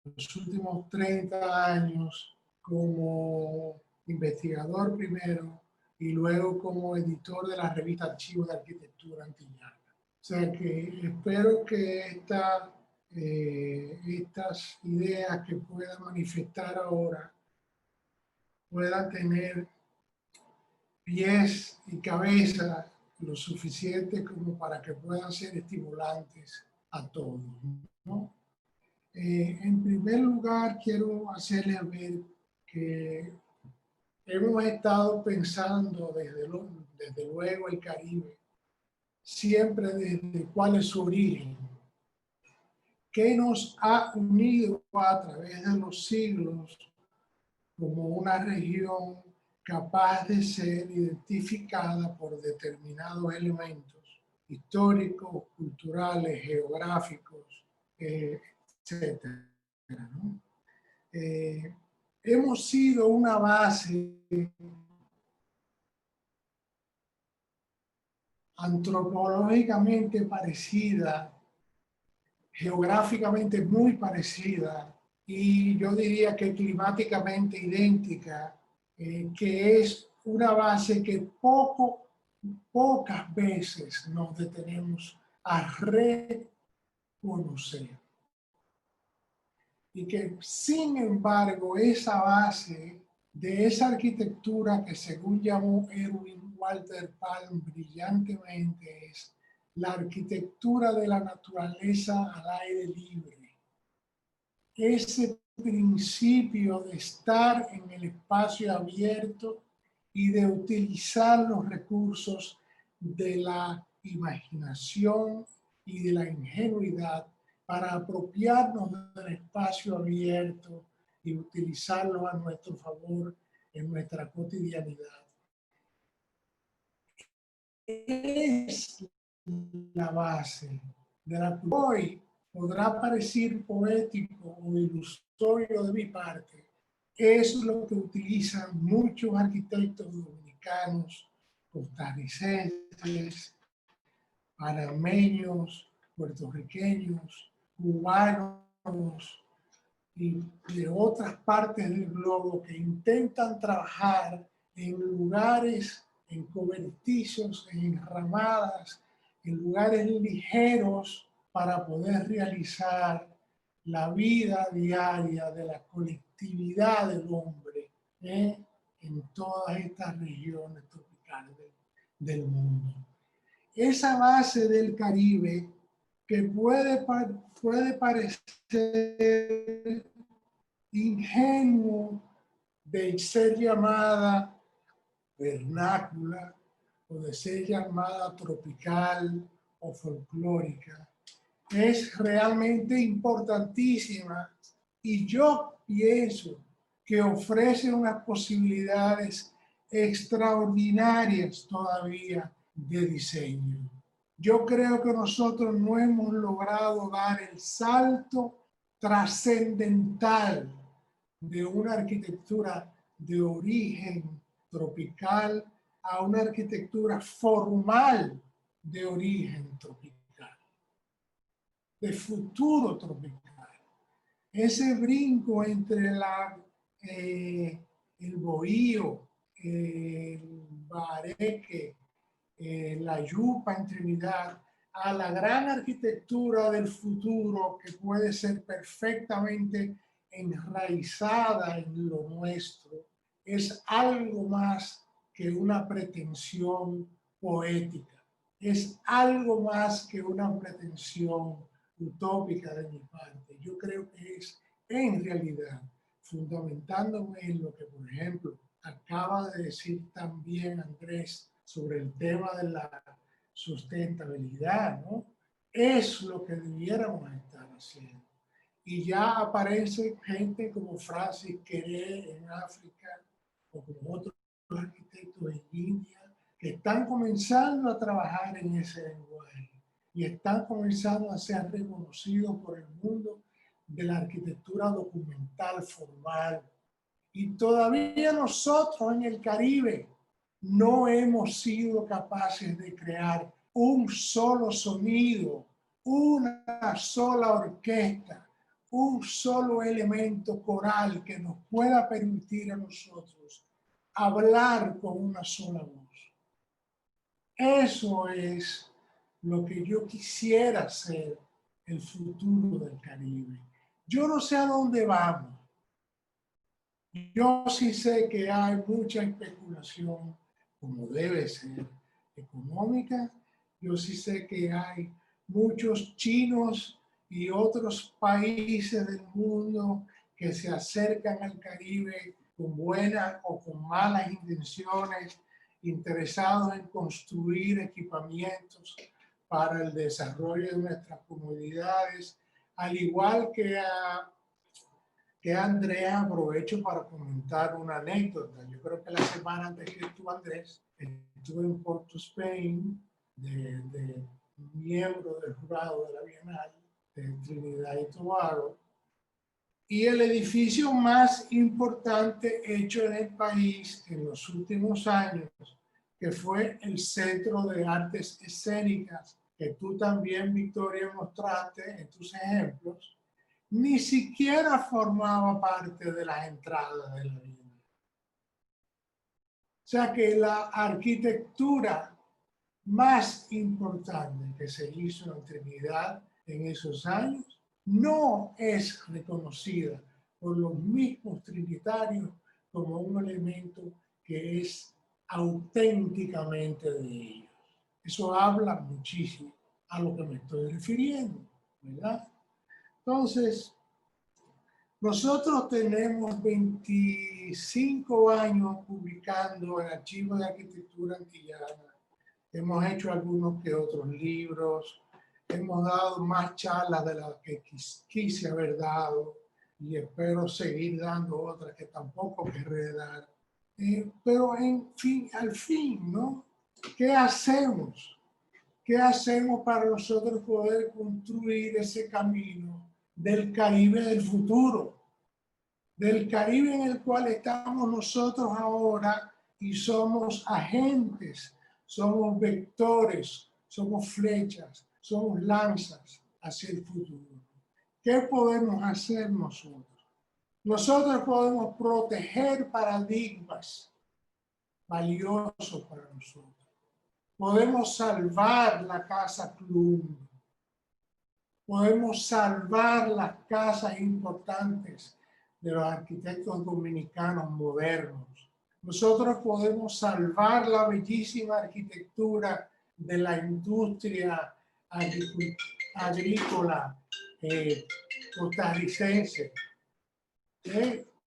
los últimos 30 años como investigador primero y luego como editor de la revista Archivos de Arquitectura Antillana. O sea que espero que estas ideas que pueda manifestar ahora puedan tener pies y cabeza lo suficiente como para que puedan ser estimulantes a todos, ¿no? En primer lugar, quiero hacerles ver que hemos estado pensando desde luego el Caribe, siempre desde cuál es su origen, qué nos ha unido a través de los siglos como una región capaz de ser identificada por determinados elementos históricos, culturales, geográficos, etc. ¿no? Hemos sido una base antropológicamente parecida, geográficamente muy parecida y yo diría que climáticamente idéntica, que es una base que pocas veces nos detenemos a reconocer. Y que, sin embargo, esa base de esa arquitectura que, según llamó Erwin Walter Palm brillantemente, es la arquitectura de la naturaleza al aire libre. Ese principio de estar en el espacio abierto y de utilizar los recursos de la imaginación y de la ingenuidad para apropiarnos del espacio abierto y utilizarlo a nuestro favor en nuestra cotidianidad. Es la base de la que hoy podrá parecer poético o ilusorio de mi parte. Es lo que utilizan muchos arquitectos dominicanos, costarricenses, panameños, puertorriqueños, cubanos y de otras partes del globo que intentan trabajar en lugares, en cobertizos, en enramadas, en lugares ligeros para poder realizar la vida diaria de la colectividad del hombre en todas estas regiones tropicales del mundo. Esa base del Caribe que puede parecer ingenuo de ser llamada vernácula o de ser llamada tropical o folclórica, es realmente importantísima y yo pienso que ofrece unas posibilidades extraordinarias todavía de diseño. Yo creo que nosotros no hemos logrado dar el salto trascendental de una arquitectura de origen tropical a una arquitectura formal de origen tropical, de futuro tropical. Ese brinco entre el bohío, el bareque, la yupa en Trinidad, a la gran arquitectura del futuro que puede ser perfectamente enraizada en lo nuestro, es algo más que una pretensión poética, es algo más que una pretensión utópica de mi parte. Yo creo que es en realidad, fundamentándome en lo que, por ejemplo, acaba de decir también Andrés sobre el tema de la sustentabilidad, ¿no? Es lo que debiéramos estar haciendo. Y ya aparece gente como Francis Queré en África o como otros arquitectos en India que están comenzando a trabajar en ese lenguaje y están comenzando a ser reconocidos por el mundo de la arquitectura documental formal. Y todavía nosotros en el Caribe no hemos sido capaces de crear un solo sonido, una sola orquesta, un solo elemento coral que nos pueda permitir a nosotros hablar con una sola voz. Eso es lo que yo quisiera ser el futuro del Caribe. Yo no sé a dónde vamos. Yo sí sé que hay mucha especulación, como debe ser, económica. Yo sí sé que hay muchos chinos y otros países del mundo que se acercan al Caribe con buenas o con malas intenciones, interesados en construir equipamientos para el desarrollo de nuestras comunidades, al igual que Andrea, aprovecho para comentar una anécdota. Yo creo que la semana antes que tú, Andrés, estuve en Port of Spain de miembro del jurado de la Bienal de Trinidad y Tobago, y el edificio más importante hecho en el país en los últimos años, que fue el Centro de Artes Escénicas, que tú también, Victoria, mostraste en tus ejemplos, ni siquiera formaba parte de las entradas de la Bienal. O sea que la arquitectura más importante que se hizo en Trinidad en esos años no es reconocida por los mismos trinitarios como un elemento que es auténticamente de ellos. Eso habla muchísimo a lo que me estoy refiriendo, ¿verdad? Entonces, nosotros tenemos 25 años publicando en Archivos de Arquitectura Antillana. Hemos hecho algunos que otros libros, hemos dado más charlas de las que quise haber dado y espero seguir dando otras que tampoco querré dar. Pero en fin, al fin, ¿no? ¿Qué hacemos? ¿Qué hacemos para nosotros poder construir ese camino del Caribe del futuro? Del Caribe en el cual estamos nosotros ahora y somos agentes, somos vectores, somos flechas, somos lanzas hacia el futuro. ¿Qué podemos hacer nosotros? Nosotros podemos proteger paradigmas valiosos para nosotros. Podemos salvar la casa Clum. Podemos salvar las casas importantes de los arquitectos dominicanos modernos. Nosotros podemos salvar la bellísima arquitectura de la industria agrícola costarricense.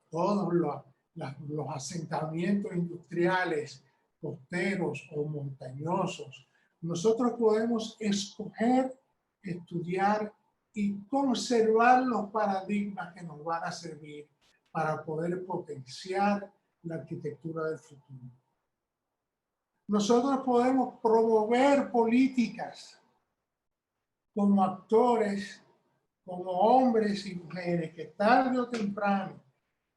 Todos los asentamientos industriales costeros o montañosos. Nosotros podemos escoger, estudiar y conservar los paradigmas que nos van a servir para poder potenciar la arquitectura del futuro. Nosotros podemos promover políticas como actores, como hombres y mujeres que tarde o temprano,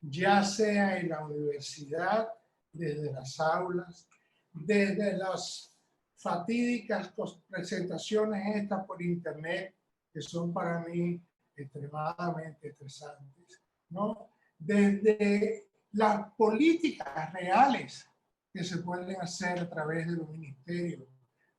ya sea en la universidad, desde las aulas, desde las fatídicas presentaciones estas por internet, que son para mí extremadamente estresantes, ¿no? Desde las políticas reales que se pueden hacer a través de los ministerios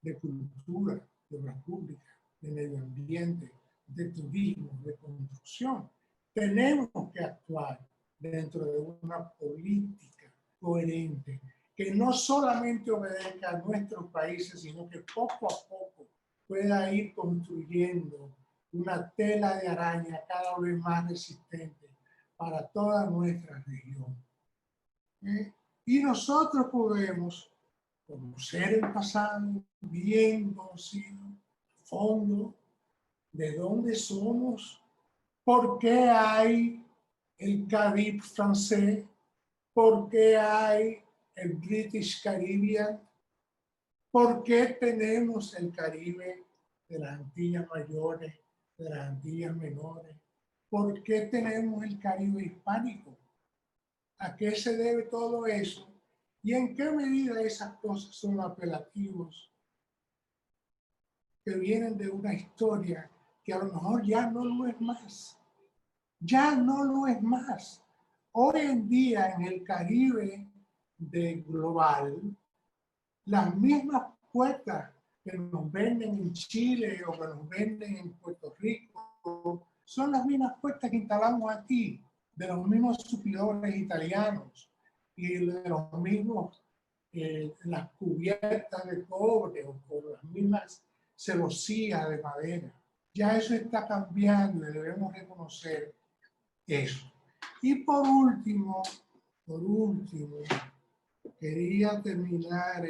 de cultura, de obras públicas, de medio ambiente, de turismo, de construcción. Tenemos que actuar dentro de una política coherente que no solamente obedezca a nuestros países, sino que poco a poco pueda ir construyendo una tela de araña cada vez más resistente para toda nuestra región. Y nosotros podemos conocer el pasado, bien conocido, a fondo, de dónde somos, por qué hay el Caribe francés, por qué hay el British Caribbean, por qué tenemos el Caribe de las Antillas Mayores, de las Antillas Menores, por qué tenemos el Caribe hispánico, a qué se debe todo eso y en qué medida esas cosas son apelativos que vienen de una historia que a lo mejor ya no lo es más. ya no lo es más. Hoy en día en el Caribe global, las mismas puertas que nos venden en Chile o que nos venden en Puerto Rico son las mismas puertas que instalamos aquí, de los mismos suplidores italianos y de los mismos, las cubiertas de cobre o las mismas celosías de madera. Ya eso está cambiando y debemos reconocer eso. Y por último, quería terminar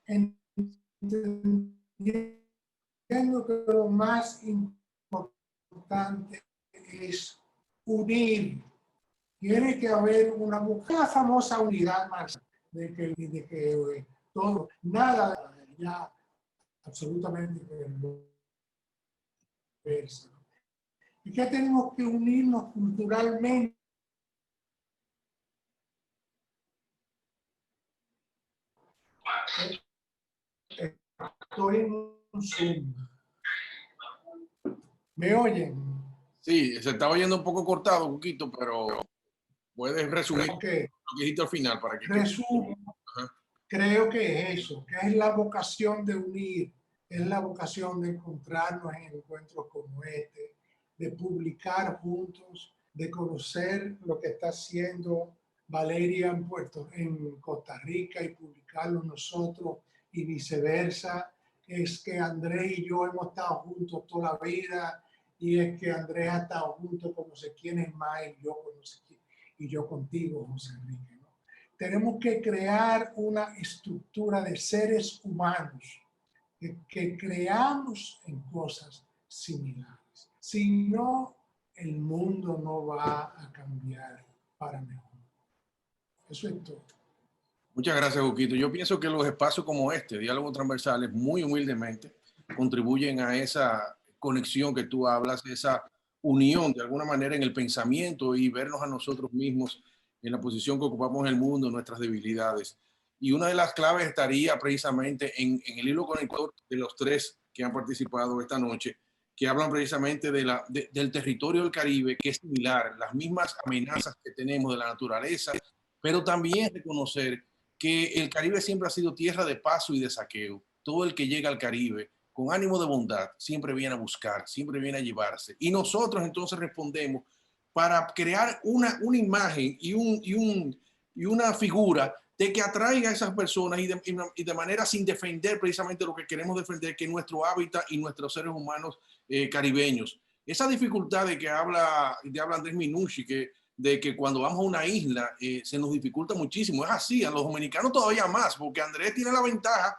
entendiendo que lo más importante es unir. Tiene que haber una famosa unidad más de que todo, nada ya absolutamente perverso. Y que tenemos que unirnos culturalmente. Estoy en un Zoom. ¿Me oyen? Sí, se estaba oyendo un poco cortado, Cuquito, pero puedes resumir Okay. lo que dijiste al final para que resumo. Creo que es eso, que es la vocación de unir, es la vocación de encontrarnos en encuentros como este, de publicar juntos, de conocer lo que está haciendo Valeria en Costa Rica y publicarlo nosotros y viceversa. Es que Andrés y yo hemos estado juntos toda la vida y es que Andrés ha estado juntos con no sé quién es más y yo con no sé quién, y yo contigo, José Enrique. Tenemos que crear una estructura de seres humanos que creamos en cosas similares. Si no, el mundo no va a cambiar para mejor. Eso es todo. Muchas gracias, Cuquito. Yo pienso que los espacios como este, diálogos transversales, muy humildemente, contribuyen a esa conexión que tú hablas, esa unión de alguna manera en el pensamiento y vernos a nosotros mismos en la posición que ocupamos en el mundo, nuestras debilidades. Y una de las claves estaría precisamente en el hilo conector de los tres que han participado esta noche, que hablan precisamente del territorio del Caribe, que es similar, las mismas amenazas que tenemos de la naturaleza, pero también reconocer que el Caribe siempre ha sido tierra de paso y de saqueo. Todo el que llega al Caribe con ánimo de bondad siempre viene a buscar, siempre viene a llevarse. Y nosotros entonces respondemos para crear una imagen y una figura de que atraiga a esas personas y de manera sin defender precisamente lo que queremos defender, que es nuestro hábitat y nuestros seres humanos caribeños. Esa dificultad de que habla Andrés Minucci, de que cuando vamos a una isla se nos dificulta muchísimo. Es así, a los dominicanos todavía más, porque Andrés tiene la ventaja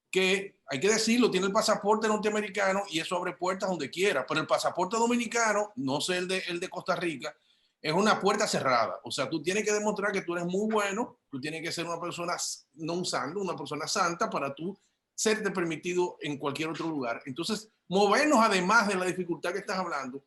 que, hay que decirlo, tiene el pasaporte norteamericano y eso abre puertas donde quiera, pero el pasaporte dominicano, no sé el de Costa Rica, es una puerta cerrada. O sea, tú tienes que demostrar que tú eres muy bueno, tú tienes que ser una persona no usando, una persona santa para tú serte permitido en cualquier otro lugar. Entonces, movernos además de la dificultad que estás hablando,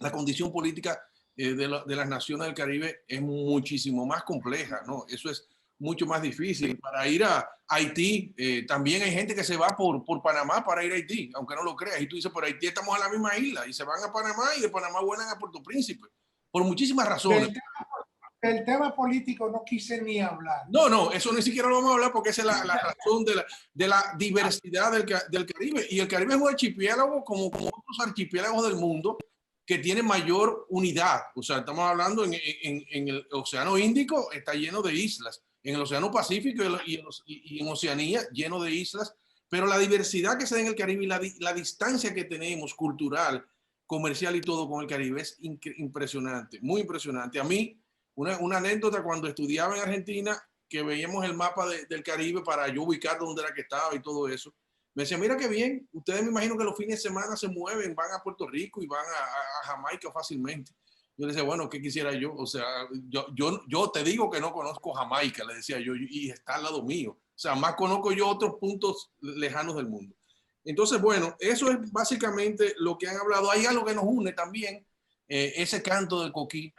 la condición política de las naciones del Caribe es muchísimo más compleja, ¿no? Eso es mucho más difícil. Para ir a Haití, también hay gente que se va por Panamá para ir a Haití, aunque no lo creas. Y tú dices, por Haití estamos en la misma isla, y se van a Panamá y de Panamá vuelan a Puerto Príncipe, por muchísimas razones. Del tema político no quise ni hablar. No, eso ni siquiera lo vamos a hablar porque esa es la razón de la diversidad del Caribe. Y el Caribe es un archipiélago como otros archipiélagos del mundo que tiene mayor unidad. O sea, estamos hablando en el Océano Índico, está lleno de islas. En el Océano Pacífico y en Oceanía, lleno de islas. Pero la diversidad que se da en el Caribe y la distancia que tenemos cultural, comercial y todo con el Caribe es impresionante, muy impresionante. A mí, una anécdota cuando estudiaba en Argentina, que veíamos el mapa del Caribe para yo ubicar dónde era que estaba y todo eso. Me decía, mira qué bien, ustedes me imagino que los fines de semana se mueven, van a Puerto Rico y van a Jamaica fácilmente. Yo le decía, bueno, ¿qué quisiera yo? O sea, yo te digo que no conozco Jamaica, le decía yo, y está al lado mío. O sea, más conozco yo otros puntos lejanos del mundo. Entonces, bueno, eso es básicamente lo que han hablado. Hay algo que nos une también, ese canto del coquí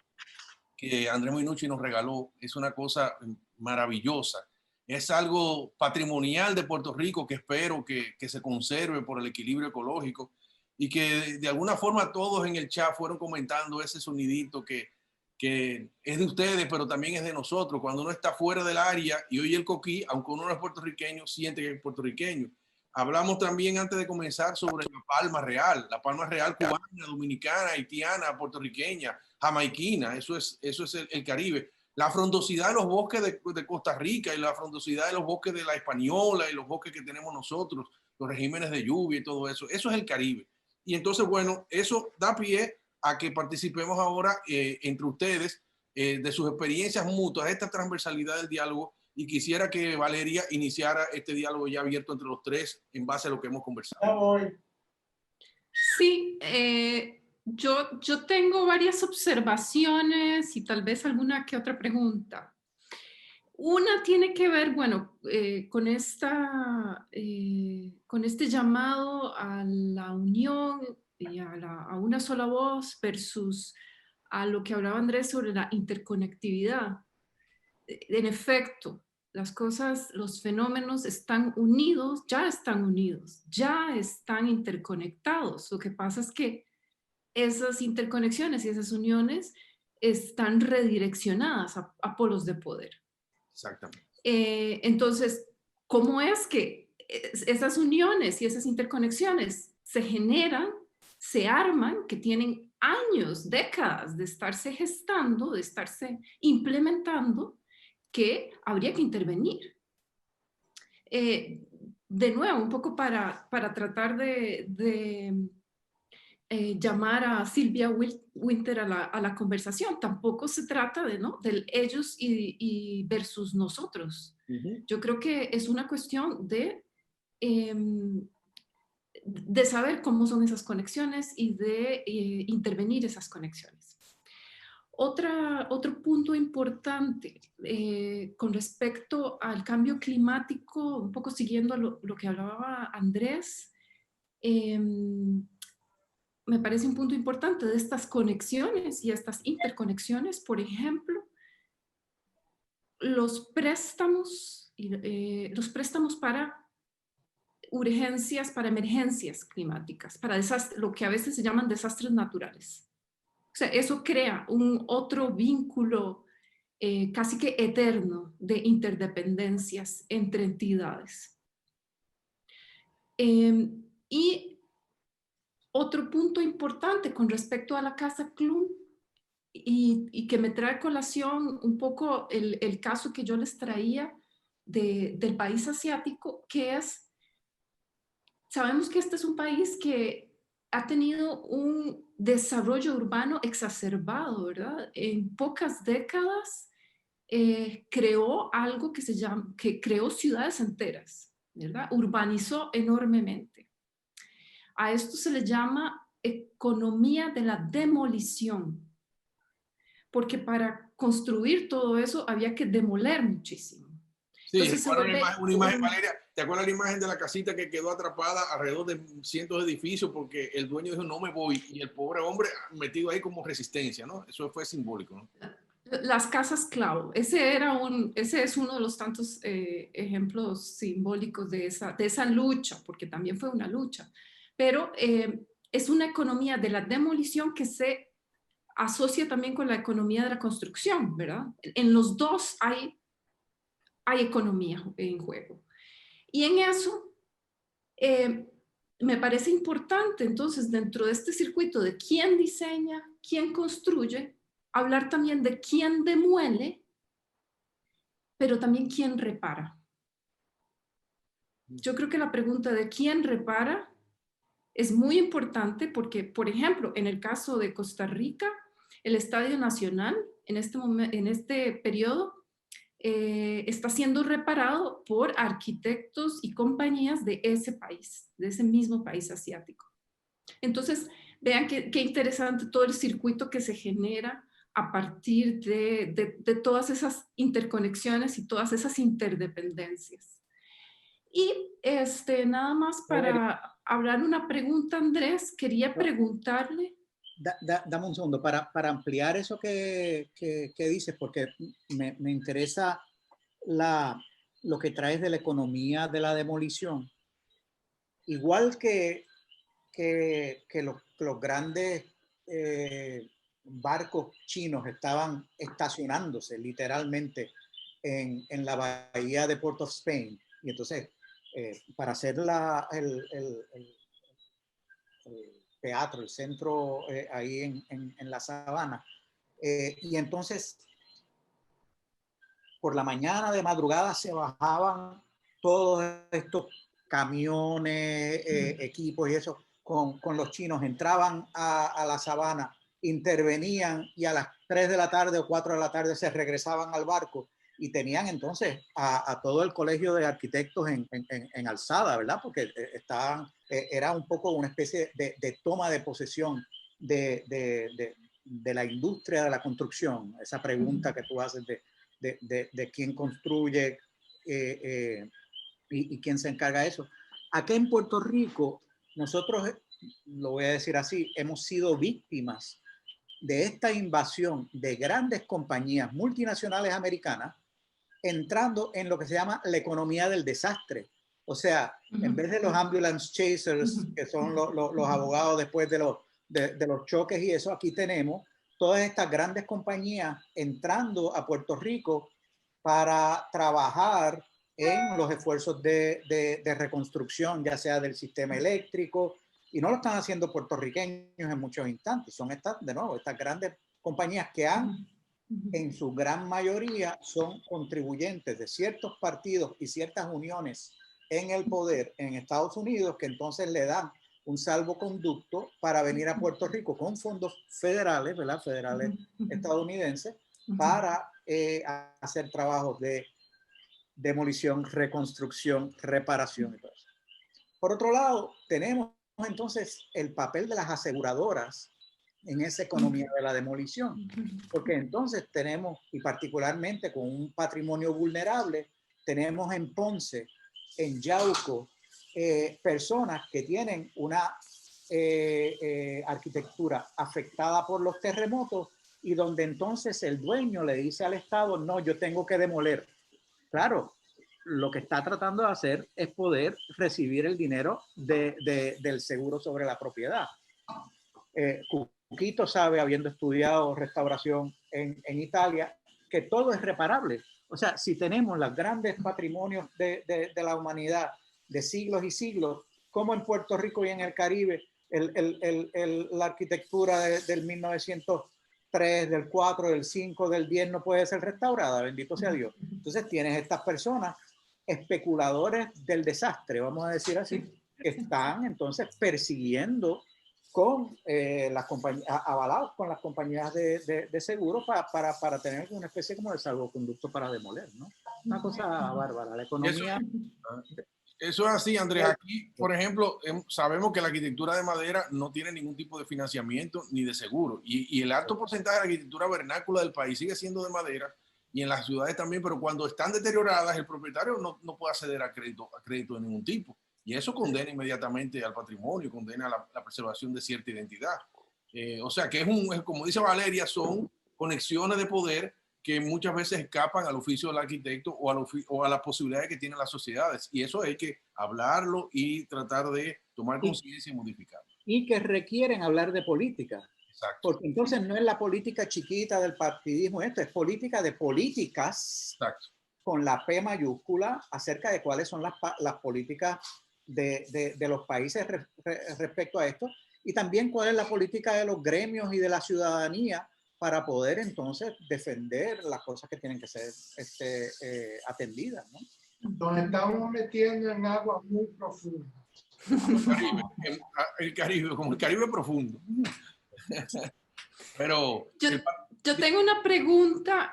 que Andrés Minucci nos regaló, es una cosa maravillosa. Es algo patrimonial de Puerto Rico que espero que se conserve por el equilibrio ecológico y que de alguna forma todos en el chat fueron comentando ese sonidito que es de ustedes, pero también es de nosotros. Cuando uno está fuera del área y oye el coquí, aunque uno no es puertorriqueño, siente que es puertorriqueño. Hablamos también antes de comenzar sobre la palma real cubana, dominicana, haitiana, puertorriqueña, jamaiquina, eso es el Caribe. La frondosidad de los bosques de Costa Rica y la frondosidad de los bosques de la Española y los bosques que tenemos nosotros, los regímenes de lluvia y todo eso, eso es el Caribe. Y entonces, bueno, eso da pie a que participemos ahora entre ustedes de sus experiencias mutuas, esta transversalidad del diálogo, y quisiera que Valeria iniciara este diálogo ya abierto entre los tres en base a lo que hemos conversado. Sí, yo tengo varias observaciones y tal vez alguna que otra pregunta. Una tiene que ver, bueno, con este llamado a la unión y a una sola voz versus a lo que hablaba Andrés sobre la interconectividad. En efecto, las cosas, los fenómenos están unidos, ya están interconectados. Lo que pasa es que esas interconexiones y esas uniones están redireccionadas a polos de poder. Exactamente. Entonces, ¿cómo es que esas uniones y esas interconexiones se generan, se arman, que tienen años, décadas de estarse gestando, de estarse implementando, que habría que intervenir? De nuevo, un poco para tratar de llamar a Silvia Winter a la conversación. Tampoco se trata del ellos y versus nosotros. Yo creo que es una cuestión de saber cómo son esas conexiones y de intervenir esas conexiones. Otro punto importante con respecto al cambio climático, un poco siguiendo lo que hablaba Andrés, me parece un punto importante de estas conexiones y estas interconexiones. Por ejemplo, los préstamos para urgencias, para emergencias climáticas, para lo que a veces se llaman desastres naturales. O sea, eso crea un otro vínculo casi que eterno de interdependencias entre entidades. Y otro punto importante con respecto a la Casa Clum y que me trae a colación un poco el caso que yo les traía del país asiático, que es, sabemos que este es un país que ha tenido un desarrollo urbano exacerbado, ¿verdad? En pocas décadas creó algo que creó ciudades enteras, ¿verdad? Urbanizó enormemente. A esto se le llama economía de la demolición, porque para construir todo eso había que demoler muchísimo. Sí, entonces una imagen, Valeria, ¿te acuerdas la imagen de la casita que quedó atrapada alrededor de cientos de edificios porque el dueño dijo no me voy y el pobre hombre metido ahí como resistencia, ¿no? Eso fue simbólico, ¿no? Las casas clavo, ese es uno de los tantos ejemplos simbólicos de esa lucha, porque también fue una lucha, pero es una economía de la demolición que se asocia también con la economía de la construcción, ¿verdad? En los dos hay economía en juego. Y en eso me parece importante, entonces, dentro de este circuito de quién diseña, quién construye, hablar también de quién demuele, pero también quién repara. Yo creo que la pregunta de quién repara es muy importante porque, por ejemplo, en el caso de Costa Rica, el Estadio Nacional en este periodo está siendo reparado por arquitectos y compañías de ese país, de ese mismo país asiático. Entonces, Vean qué interesante todo el circuito que se genera a partir de todas esas interconexiones y todas esas interdependencias. Y nada más para hablar una pregunta, Andrés, quería preguntarle. Dame un segundo para ampliar eso que dices, porque me interesa lo que traes de la economía de la demolición. Igual que los grandes barcos chinos estaban estacionándose literalmente en la bahía de Port of Spain, y entonces para hacer el teatro, el centro ahí en la sabana, y entonces por la mañana de madrugada se bajaban todos estos camiones, equipos y eso, con los chinos, entraban a la sabana, intervenían y a las 3 de la tarde o 4 de la tarde se regresaban al barco y tenían entonces a todo el colegio de arquitectos en alzada, ¿verdad? Porque era un poco una especie de toma de posesión de la industria de la construcción. Esa pregunta que tú haces de quién construye y quién se encarga de eso. Acá en Puerto Rico, nosotros, lo voy a decir así, hemos sido víctimas de esta invasión de grandes compañías multinacionales americanas entrando en lo que se llama la economía del desastre. O sea, en vez de los ambulance chasers, que son los abogados después de los choques y eso, aquí tenemos todas estas grandes compañías entrando a Puerto Rico para trabajar en los esfuerzos de reconstrucción, ya sea del sistema eléctrico, y no lo están haciendo puertorriqueños en muchos instantes, son estas grandes compañías que en su gran mayoría son contribuyentes de ciertos partidos y ciertas uniones en el poder en Estados Unidos, que entonces le dan un salvoconducto para venir a Puerto Rico con fondos federales, ¿verdad? Federales estadounidenses, para hacer trabajos de demolición, reconstrucción, reparación y todo eso. Por otro lado, tenemos entonces el papel de las aseguradoras en esa economía de la demolición, porque entonces tenemos, y particularmente con un patrimonio vulnerable, tenemos en Ponce, en Yauco, personas que tienen una arquitectura afectada por los terremotos y donde entonces el dueño le dice al Estado, no, yo tengo que demoler. Claro, lo que está tratando de hacer es poder recibir el dinero del seguro sobre la propiedad. Cuquito sabe, habiendo estudiado restauración en Italia, que todo es reparable. O sea, si tenemos los grandes patrimonios de la humanidad de siglos y siglos, como en Puerto Rico y en el Caribe, la arquitectura del 1903, del 4, del 5, del 10 no puede ser restaurada, bendito sea Dios. Entonces tienes estas personas, especuladores del desastre, vamos a decir así, que están entonces persiguiendo con las compañías, avalados con las compañías de seguros para tener una especie como de salvoconducto para demoler, ¿no? Una cosa bárbara, la economía. Eso es así, Andrés. Aquí, por ejemplo, sabemos que la arquitectura de madera no tiene ningún tipo de financiamiento ni de seguro. Y el alto porcentaje de la arquitectura vernácula del país sigue siendo de madera y en las ciudades también, pero cuando están deterioradas, el propietario no puede acceder a crédito de ningún tipo. Y eso condena inmediatamente al patrimonio, condena la preservación de cierta identidad. O sea que como dice Valeria, son conexiones de poder que muchas veces escapan al oficio del arquitecto o a las posibilidades que tienen las sociedades. Y eso hay que hablarlo y tratar de tomar conciencia y modificarlo. Y que requieren hablar de política. Exacto. Porque entonces no es la política chiquita del partidismo, esto es política de políticas. Exacto. Con la P mayúscula acerca de cuáles son las políticas de los países respecto a esto, y también cuál es la política de los gremios y de la ciudadanía para poder entonces defender las cosas que tienen que ser atendidas, ¿no? Nos estamos metiendo en aguas muy profundas. El Caribe, como el Caribe profundo. Pero yo tengo una pregunta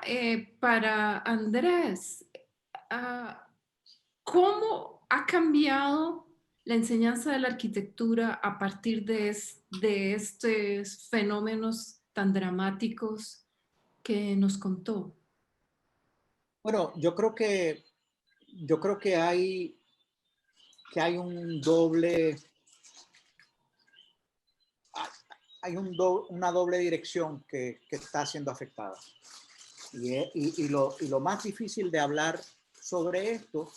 para Andrés. ¿Cómo ha cambiado la enseñanza de la arquitectura a partir de estos fenómenos tan dramáticos que nos contó? Bueno, yo creo que hay un doble, una doble dirección que está siendo afectada. Y lo más difícil de hablar sobre esto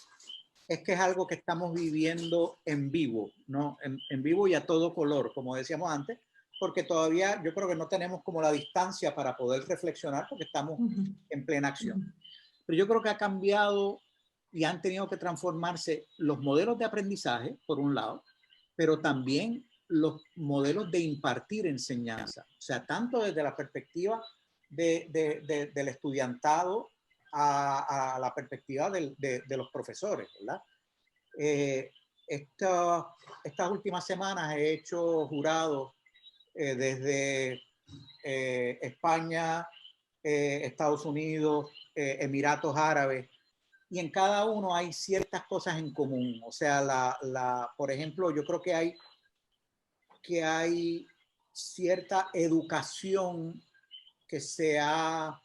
es que es algo que estamos viviendo en vivo, ¿no? En vivo y a todo color, como decíamos antes, porque todavía yo creo que no tenemos como la distancia para poder reflexionar porque estamos en plena acción. Pero yo creo que ha cambiado y han tenido que transformarse los modelos de aprendizaje, por un lado, pero también los modelos de impartir enseñanza. O sea, tanto desde la perspectiva del estudiantado a la perspectiva de los profesores, ¿verdad? Estas últimas semanas he hecho jurados desde España, Estados Unidos, Emiratos Árabes, y en cada uno hay ciertas cosas en común. O sea, por ejemplo, yo creo que hay cierta educación que se ha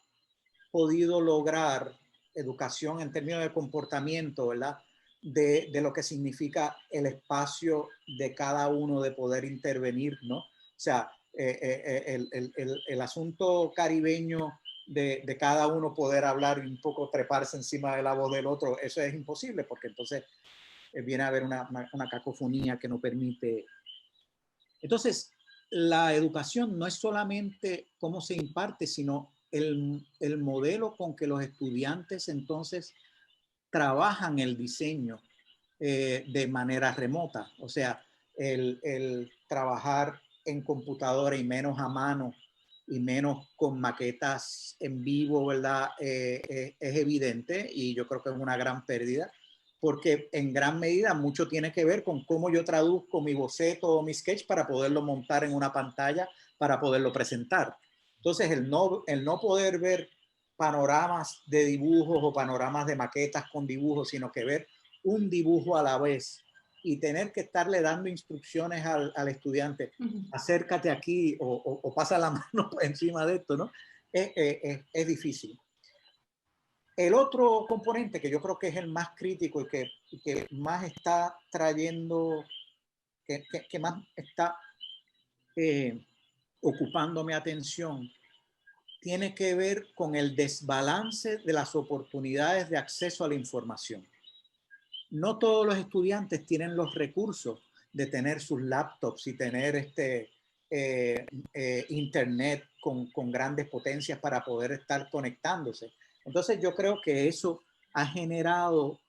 podido lograr, educación en términos de comportamiento, ¿verdad? De lo que significa el espacio de cada uno de poder intervenir, ¿no? O sea, el asunto caribeño de cada uno poder hablar y un poco treparse encima de la voz del otro, eso es imposible porque entonces viene a haber una cacofonía que no permite. Entonces, la educación no es solamente cómo se imparte, sino el modelo con que los estudiantes entonces trabajan el diseño de manera remota. O sea, el trabajar en computadora y menos a mano y menos con maquetas en vivo, ¿verdad? Es evidente y yo creo que es una gran pérdida porque en gran medida mucho tiene que ver con cómo yo traduzco mi boceto o mi sketch para poderlo montar en una pantalla, para poderlo presentar. Entonces, el no poder ver panoramas de dibujos o panoramas de maquetas con dibujos, sino que ver un dibujo a la vez y tener que estarle dando instrucciones al estudiante, acércate aquí o pasa la mano encima de esto, ¿no? Es difícil. El otro componente que yo creo que es el más crítico y que más está trayendo, que más está ocupando mi atención, tiene que ver con el desbalance de las oportunidades de acceso a la información. No todos los estudiantes tienen los recursos de tener sus laptops y tener internet con grandes potencias para poder estar conectándose. Entonces yo creo que eso ha generado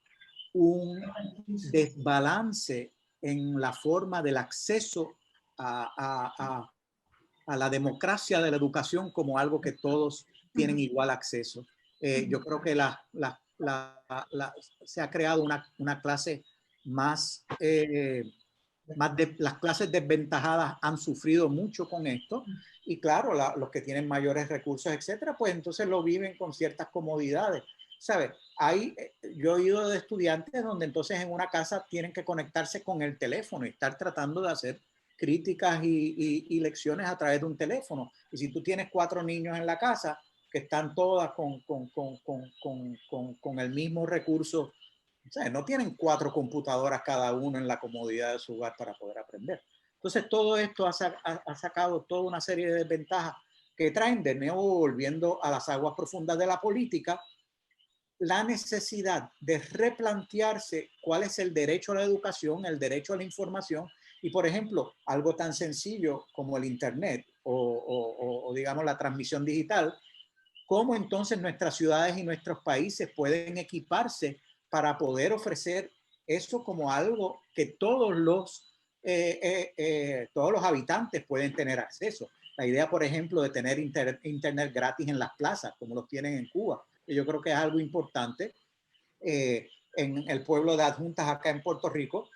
un desbalance en la forma del acceso a la democracia de la educación como algo que todos tienen igual acceso. Yo creo que se ha creado una clase más las clases desventajadas han sufrido mucho con esto y claro, los que tienen mayores recursos, etcétera, pues entonces lo viven con ciertas comodidades. ¿Sabes? Yo he oído de estudiantes donde entonces en una casa tienen que conectarse con el teléfono y estar tratando de hacer críticas y lecciones a través de un teléfono. Y si tú tienes 4 niños en la casa que están todas con el mismo recurso, o sea, no tienen 4 computadoras cada uno en la comodidad de su hogar para poder aprender. Entonces, todo esto ha sacado toda una serie de desventajas que traen de nuevo, volviendo a las aguas profundas de la política, la necesidad de replantearse cuál es el derecho a la educación, el derecho a la información y, por ejemplo, algo tan sencillo como el Internet o digamos, la transmisión digital, cómo entonces nuestras ciudades y nuestros países pueden equiparse para poder ofrecer eso como algo que todos los habitantes pueden tener acceso. La idea, por ejemplo, de tener internet gratis en las plazas, como los tienen en Cuba, que yo creo que es algo importante. En el pueblo de Adjuntas, acá en Puerto Rico,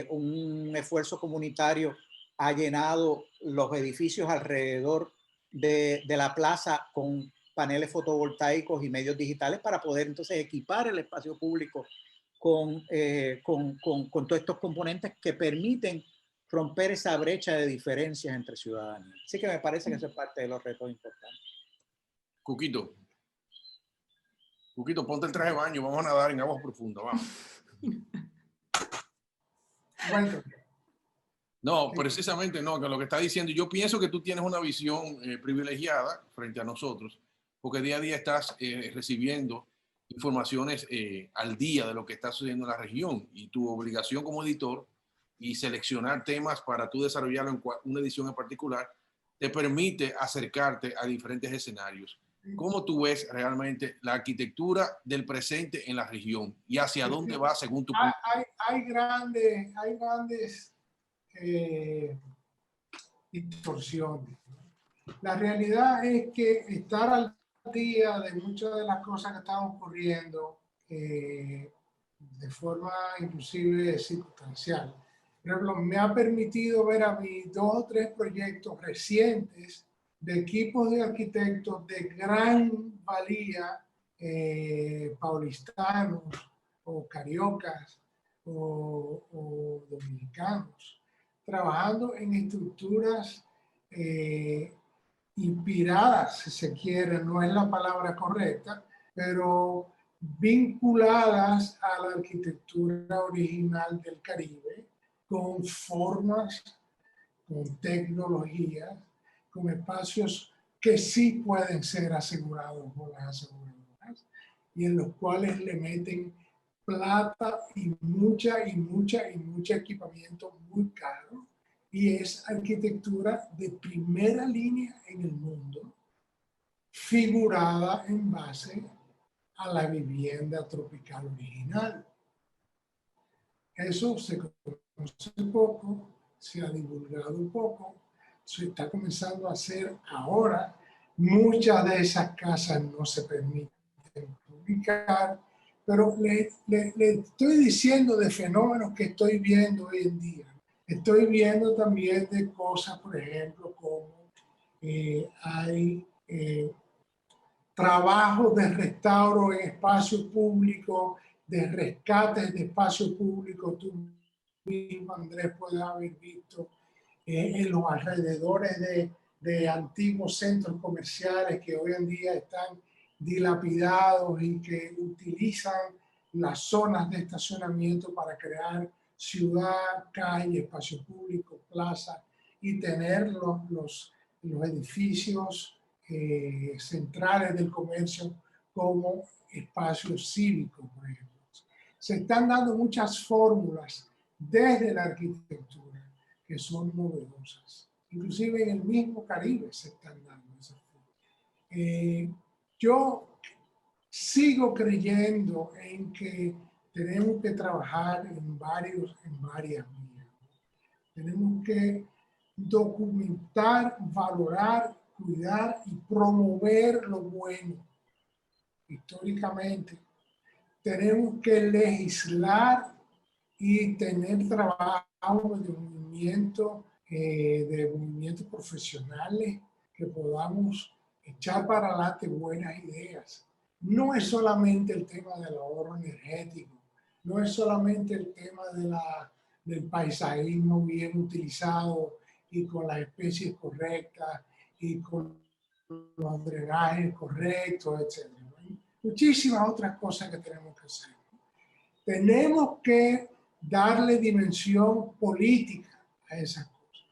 un esfuerzo comunitario ha llenado los edificios alrededor de la plaza con paneles fotovoltaicos y medios digitales para poder entonces equipar el espacio público con todos estos componentes que permiten romper esa brecha de diferencias entre ciudadanos. Así que me parece que eso es parte de los retos importantes. Cuquito, ponte el traje de baño, vamos a nadar en aguas profundas, vamos. Bueno. No, precisamente no, que lo que está diciendo, yo pienso que tú tienes una visión privilegiada frente a nosotros, porque día a día estás recibiendo informaciones al día de lo que está sucediendo en la región, y tu obligación como editor y seleccionar temas para tú desarrollarlo en una edición en particular te permite acercarte a diferentes escenarios. ¿Cómo tú ves realmente la arquitectura del presente en la región y hacia dónde va según tu punto? Hay grandes distorsiones. La realidad es que estar al día de muchas de las cosas que están ocurriendo de forma inclusive circunstancial. Por ejemplo, me ha permitido ver a mí 2 o 3 proyectos recientes de equipos de arquitectos de gran valía, paulistanos o cariocas o dominicanos, trabajando en estructuras inspiradas, si se quiere, no es la palabra correcta, pero vinculadas a la arquitectura original del Caribe, con formas, con tecnologías, con espacios que sí pueden ser asegurados por las aseguradoras y en los cuales le meten plata y mucho equipamiento muy caro, y es arquitectura de primera línea en el mundo, figurada en base a la vivienda tropical original. Eso se conoce poco, se ha divulgado un poco, se está comenzando a hacer ahora. Muchas de esas casas no se permiten publicar, pero le estoy diciendo de fenómenos que estoy viendo hoy en día. Estoy viendo también de cosas, por ejemplo, como hay trabajos de restauro en espacio público, de rescates de espacio público. Tú mismo, Andrés, puedes haber visto en los alrededores de antiguos centros comerciales que hoy en día están dilapidados y que utilizan las zonas de estacionamiento para crear ciudad, calle, espacio público, plaza, y tener los edificios centrales del comercio como espacios cívicos, por ejemplo. Se están dando muchas fórmulas desde la arquitectura que son novedosas. Inclusive en el mismo Caribe se están dando esas fórmulas. Yo sigo creyendo en que tenemos que trabajar en varias vías. Tenemos que documentar, valorar, cuidar y promover lo bueno históricamente. Tenemos que legislar y tener trabajo de movimientos profesionales que podamos echar para adelante buenas ideas. No es solamente el tema del ahorro energético, no es solamente el tema del paisajismo bien utilizado y con las especies correctas y con los drenajes correctos, etc. Muchísimas otras cosas que tenemos que hacer. Tenemos que darle dimensión política a esas cosas.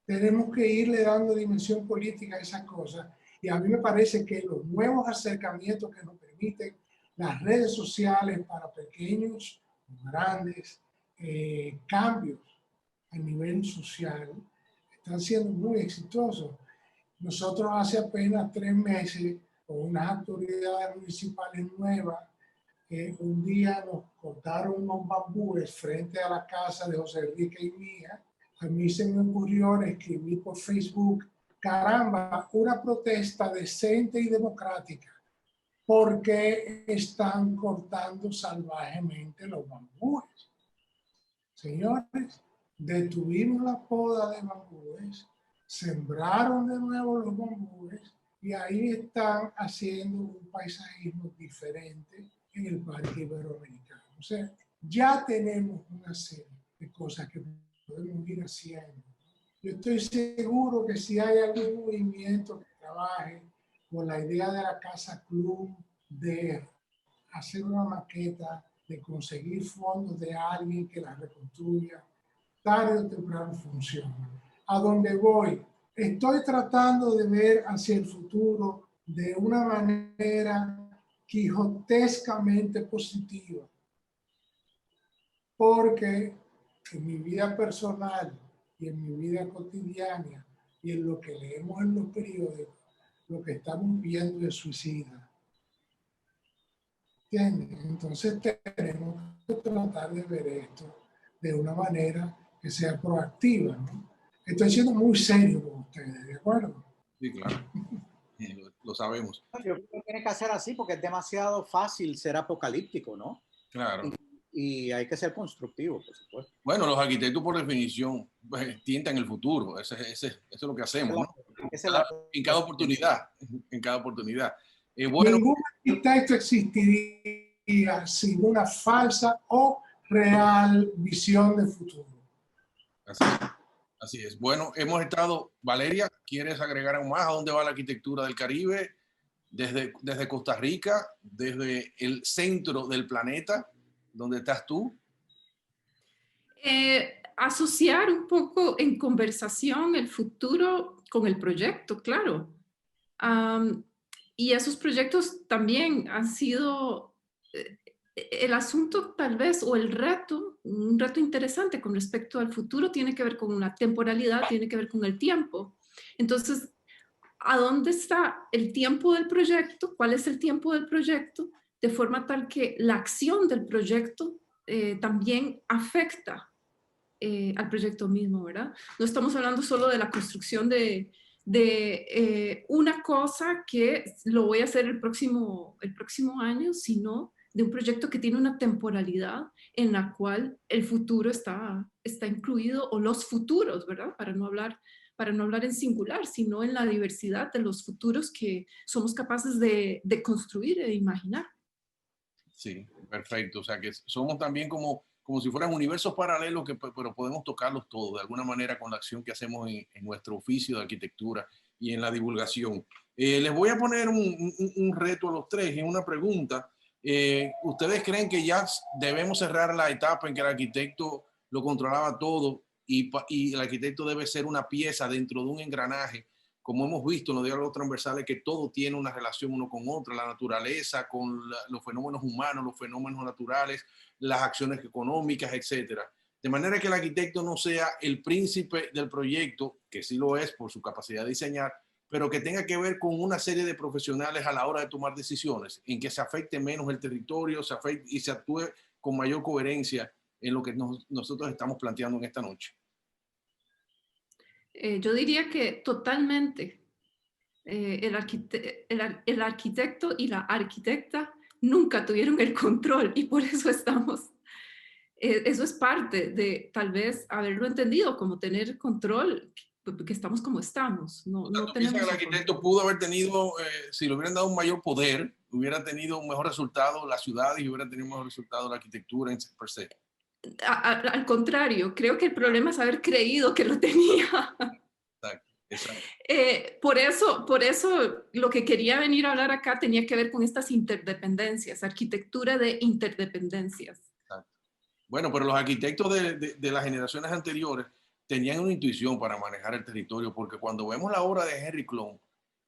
Tenemos que irle dando dimensión política a esas cosas. Y a mí me parece que los nuevos acercamientos que nos permiten las redes sociales para pequeños o grandes cambios a nivel social están siendo muy exitosos. Nosotros hace apenas 3 meses, con unas autoridades municipales nuevas, un día nos cortaron unos bambúes frente a la casa de José Enrique y mía. A mí se me ocurrió escribir por Facebook: caramba, una protesta decente y democrática, porque están cortando salvajemente los bambúes. Señores, detuvimos la poda de bambúes, sembraron de nuevo los bambúes y ahí están haciendo un paisajismo diferente en el Parque Iberoamericano. O sea, ya tenemos una serie de cosas que podemos ir haciendo. Yo estoy seguro que si hay algún movimiento que trabaje con la idea de la casa club, de hacer una maqueta, de conseguir fondos de alguien que la reconstruya, tarde o temprano funciona. A donde voy, estoy tratando de ver hacia el futuro de una manera quijotescamente positiva, porque en mi vida personal y en mi vida cotidiana y en lo que leemos en los periódicos, lo que estamos viendo es suicida. ¿Entiendes? Entonces tenemos que tratar de ver esto de una manera que sea proactiva, ¿no? Estoy siendo muy serio con ustedes, ¿de acuerdo? Sí, claro. Lo sabemos. Yo creo que tiene que hacer así porque es demasiado fácil ser apocalíptico, ¿no? Claro. Y hay que ser constructivo, por supuesto. Bueno, los arquitectos por definición tientan el futuro. Eso es lo que hacemos, ¿no? En cada oportunidad. En cada oportunidad. Bueno, ningún arquitecto existiría sin una falsa o real visión del futuro. Así es. Bueno, hemos estado, Valeria, ¿quieres agregar aún más a dónde va la arquitectura del Caribe? Desde Costa Rica, desde el centro del planeta, ¿dónde estás tú? Asociar un poco en conversación el futuro con el proyecto, claro. Y esos proyectos también han sido el asunto tal vez, o el reto, un reto interesante con respecto al futuro tiene que ver con una temporalidad, tiene que ver con el tiempo. Entonces, ¿a dónde está el tiempo del proyecto? ¿Cuál es el tiempo del proyecto? De forma tal que la acción del proyecto también afecta al proyecto mismo, ¿verdad? No estamos hablando solo de la construcción de una cosa que lo voy a hacer el próximo año, sino de un proyecto que tiene una temporalidad en la cual el futuro está incluido, o los futuros, ¿verdad? Para no hablar en singular, sino en la diversidad de los futuros que somos capaces de construir e imaginar. Sí, perfecto. O sea, que somos también como si fueran universos paralelos, pero podemos tocarlos todos de alguna manera con la acción que hacemos en nuestro oficio de arquitectura y en la divulgación. Les voy a poner un reto a los tres y una pregunta. ¿Ustedes creen que ya debemos cerrar la etapa en que el arquitecto lo controlaba todo y el arquitecto debe ser una pieza dentro de un engranaje? Como hemos visto en los diálogos transversales, que todo tiene una relación uno con otro, la naturaleza, con los fenómenos humanos, los fenómenos naturales, las acciones económicas, etcétera. De manera que el arquitecto no sea el príncipe del proyecto, que sí lo es por su capacidad de diseñar, pero que tenga que ver con una serie de profesionales a la hora de tomar decisiones, en que se afecte menos el territorio, y se actúe con mayor coherencia en lo que nosotros estamos planteando en esta noche. Yo diría que totalmente. El arquitecto y la arquitecta nunca tuvieron el control, y por eso estamos. Eso es parte de tal vez haberlo entendido como tener control, que estamos como estamos. No tenemos. El arquitecto pudo haber tenido, si le hubieran dado un mayor poder, hubiera tenido un mejor resultado la ciudad y hubiera tenido un mejor resultado la arquitectura en per se. Al contrario, creo que el problema es haber creído que lo tenía. Exacto. Por eso lo que quería venir a hablar acá tenía que ver con estas interdependencias, arquitectura de interdependencias. Exacto. Bueno, pero los arquitectos de las generaciones anteriores tenían una intuición para manejar el territorio, porque cuando vemos la obra de Henry Klon,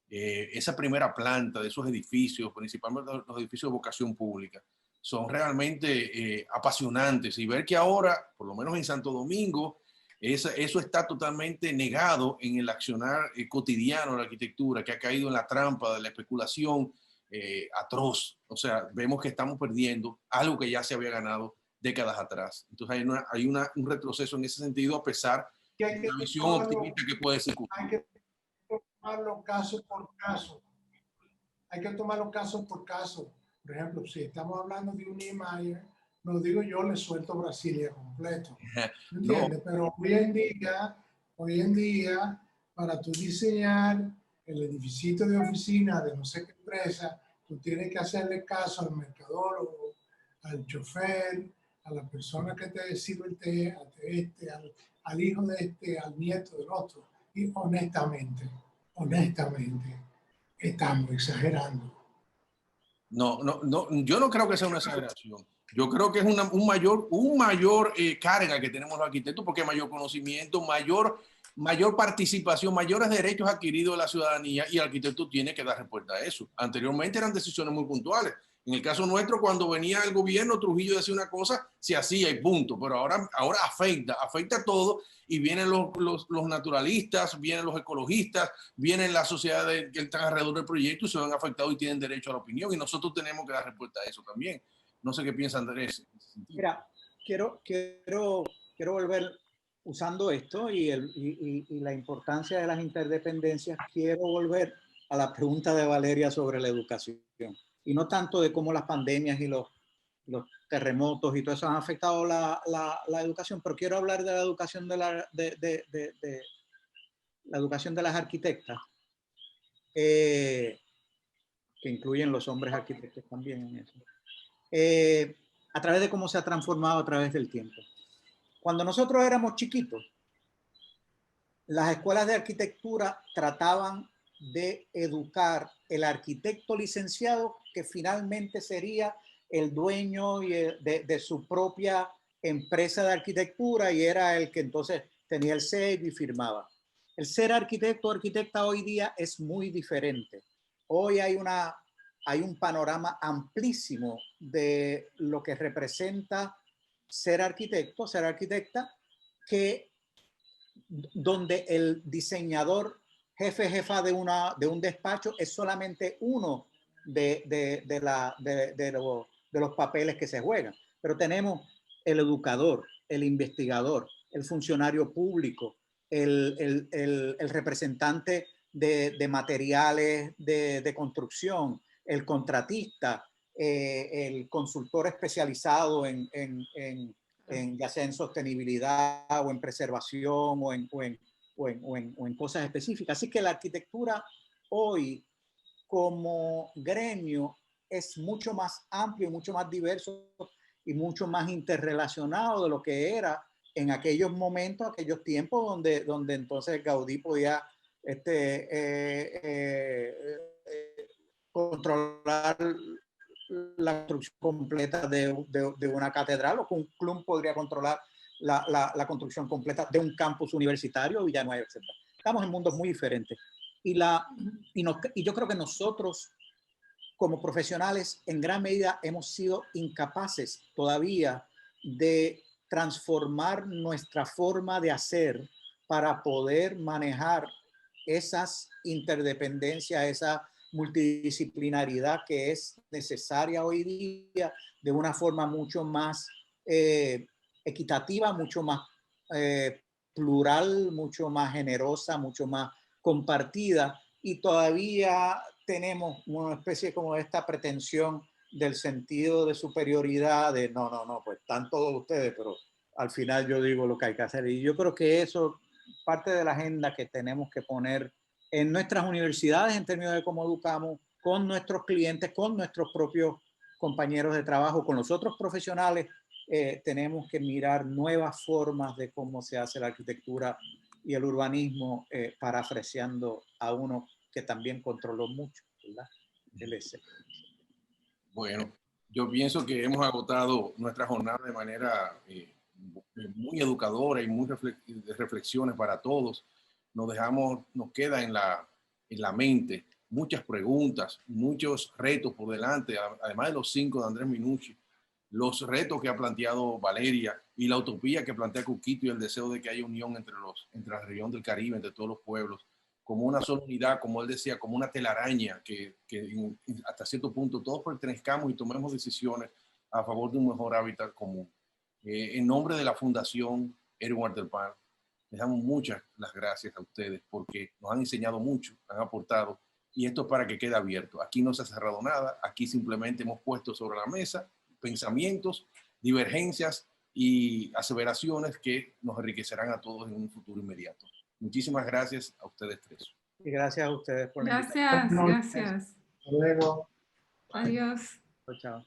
esa primera planta de esos edificios, principalmente los edificios de vocación pública, son realmente apasionantes. Y ver que ahora, por lo menos en Santo Domingo, eso está totalmente negado en el accionar cotidiano de la arquitectura, que ha caído en la trampa de la especulación atroz. O sea, vemos que estamos perdiendo algo que ya se había ganado décadas atrás. Entonces hay un retroceso en ese sentido, a pesar de la visión optimista que puede ser. Hay que tomarlo caso por caso. Hay que tomarlo caso por caso. Por ejemplo, si estamos hablando de un Niemeyer, no digo yo, le suelto Brasilia completo. ¿Entiendes? No. Pero hoy en día, para tú diseñar el edificio de oficina de no sé qué empresa, tú tienes que hacerle caso al mercadólogo, al chofer, a la persona que te sirve el té, al hijo de este, al nieto del otro. Y honestamente, estamos exagerando. No, yo no creo que sea una exageración. Yo creo que es un mayor carga que tenemos los arquitectos porque hay mayor conocimiento, mayor participación, mayores derechos adquiridos de la ciudadanía y el arquitecto tiene que dar respuesta a eso. Anteriormente eran decisiones muy puntuales. En el caso nuestro, cuando venía el gobierno, Trujillo decía una cosa, se hacía y punto. Pero ahora afecta todo y vienen los naturalistas, vienen los ecologistas, vienen las sociedades que están alrededor del proyecto y se ven afectados y tienen derecho a la opinión. Y nosotros tenemos que dar respuesta a eso también. No sé qué piensa Andrés. Mira, quiero volver usando esto y la importancia de las interdependencias. Quiero volver a la pregunta de Valeria sobre la educación. Y no tanto de cómo las pandemias y los terremotos y todo eso han afectado la educación, pero quiero hablar de la educación de la educación de las arquitectas, que incluyen los hombres arquitectos también en eso. A través de cómo se ha transformado a través del tiempo. Cuando nosotros éramos chiquitos, las escuelas de arquitectura trataban de educar el arquitecto licenciado que finalmente sería el dueño de su propia empresa de arquitectura y era el que entonces tenía el sello y firmaba. El ser arquitecto o arquitecta hoy día es muy diferente. Hoy hay un panorama amplísimo de lo que representa ser arquitecto, ser arquitecta, donde el diseñador jefa de un despacho es solamente uno de los papeles que se juegan. Pero tenemos el educador, el investigador, el funcionario público, el representante de materiales de construcción, el contratista, el consultor especializado ya sea en sostenibilidad o en preservación o en cosas específicas. Así que la arquitectura hoy como gremio es mucho más amplio y mucho más diverso y mucho más interrelacionado de lo que era en aquellos momentos, aquellos tiempos donde entonces Gaudí podía controlar la construcción completa de una catedral, o que un club podría controlar la construcción completa de un campus universitario, Villanueva, etc. Estamos en mundos muy diferentes. Y yo creo que nosotros, como profesionales, en gran medida hemos sido incapaces todavía de transformar nuestra forma de hacer para poder manejar esas interdependencias, esa multidisciplinaridad que es necesaria hoy día de una forma mucho más equitativa, mucho más plural, mucho más generosa, mucho más compartida, y todavía tenemos una especie como de esta pretensión del sentido de superioridad de no, pues están todos ustedes, pero al final yo digo lo que hay que hacer. Y yo creo que eso parte de la agenda que tenemos que poner en nuestras universidades en términos de cómo educamos, con nuestros clientes, con nuestros propios compañeros de trabajo, con los otros profesionales. Tenemos que mirar nuevas formas de cómo se hace la arquitectura y el urbanismo, parafraseando a uno que también controló mucho, ¿verdad? El ese. Bueno, yo pienso que hemos agotado nuestra jornada de manera muy educadora y muy de reflexiones para todos. Nos queda en la mente muchas preguntas, muchos retos por delante, además de los 5 de Andrés Minucci, los retos que ha planteado Valeria y la utopía que plantea Cuquito y el deseo de que haya unión entre la región del Caribe, entre todos los pueblos, como una sola unidad, como él decía, como una telaraña, que hasta cierto punto todos pertenezcamos y tomemos decisiones a favor de un mejor hábitat común. En nombre de la Fundación Erwin Walter Palm, les damos muchas las gracias a ustedes porque nos han enseñado mucho, han aportado, y esto es para que quede abierto. Aquí no se ha cerrado nada, aquí simplemente hemos puesto sobre la mesa pensamientos, divergencias y aseveraciones que nos enriquecerán a todos en un futuro inmediato. Muchísimas gracias a ustedes tres. Y gracias a ustedes por la invitación. Gracias. Hasta luego. Adiós. Chao.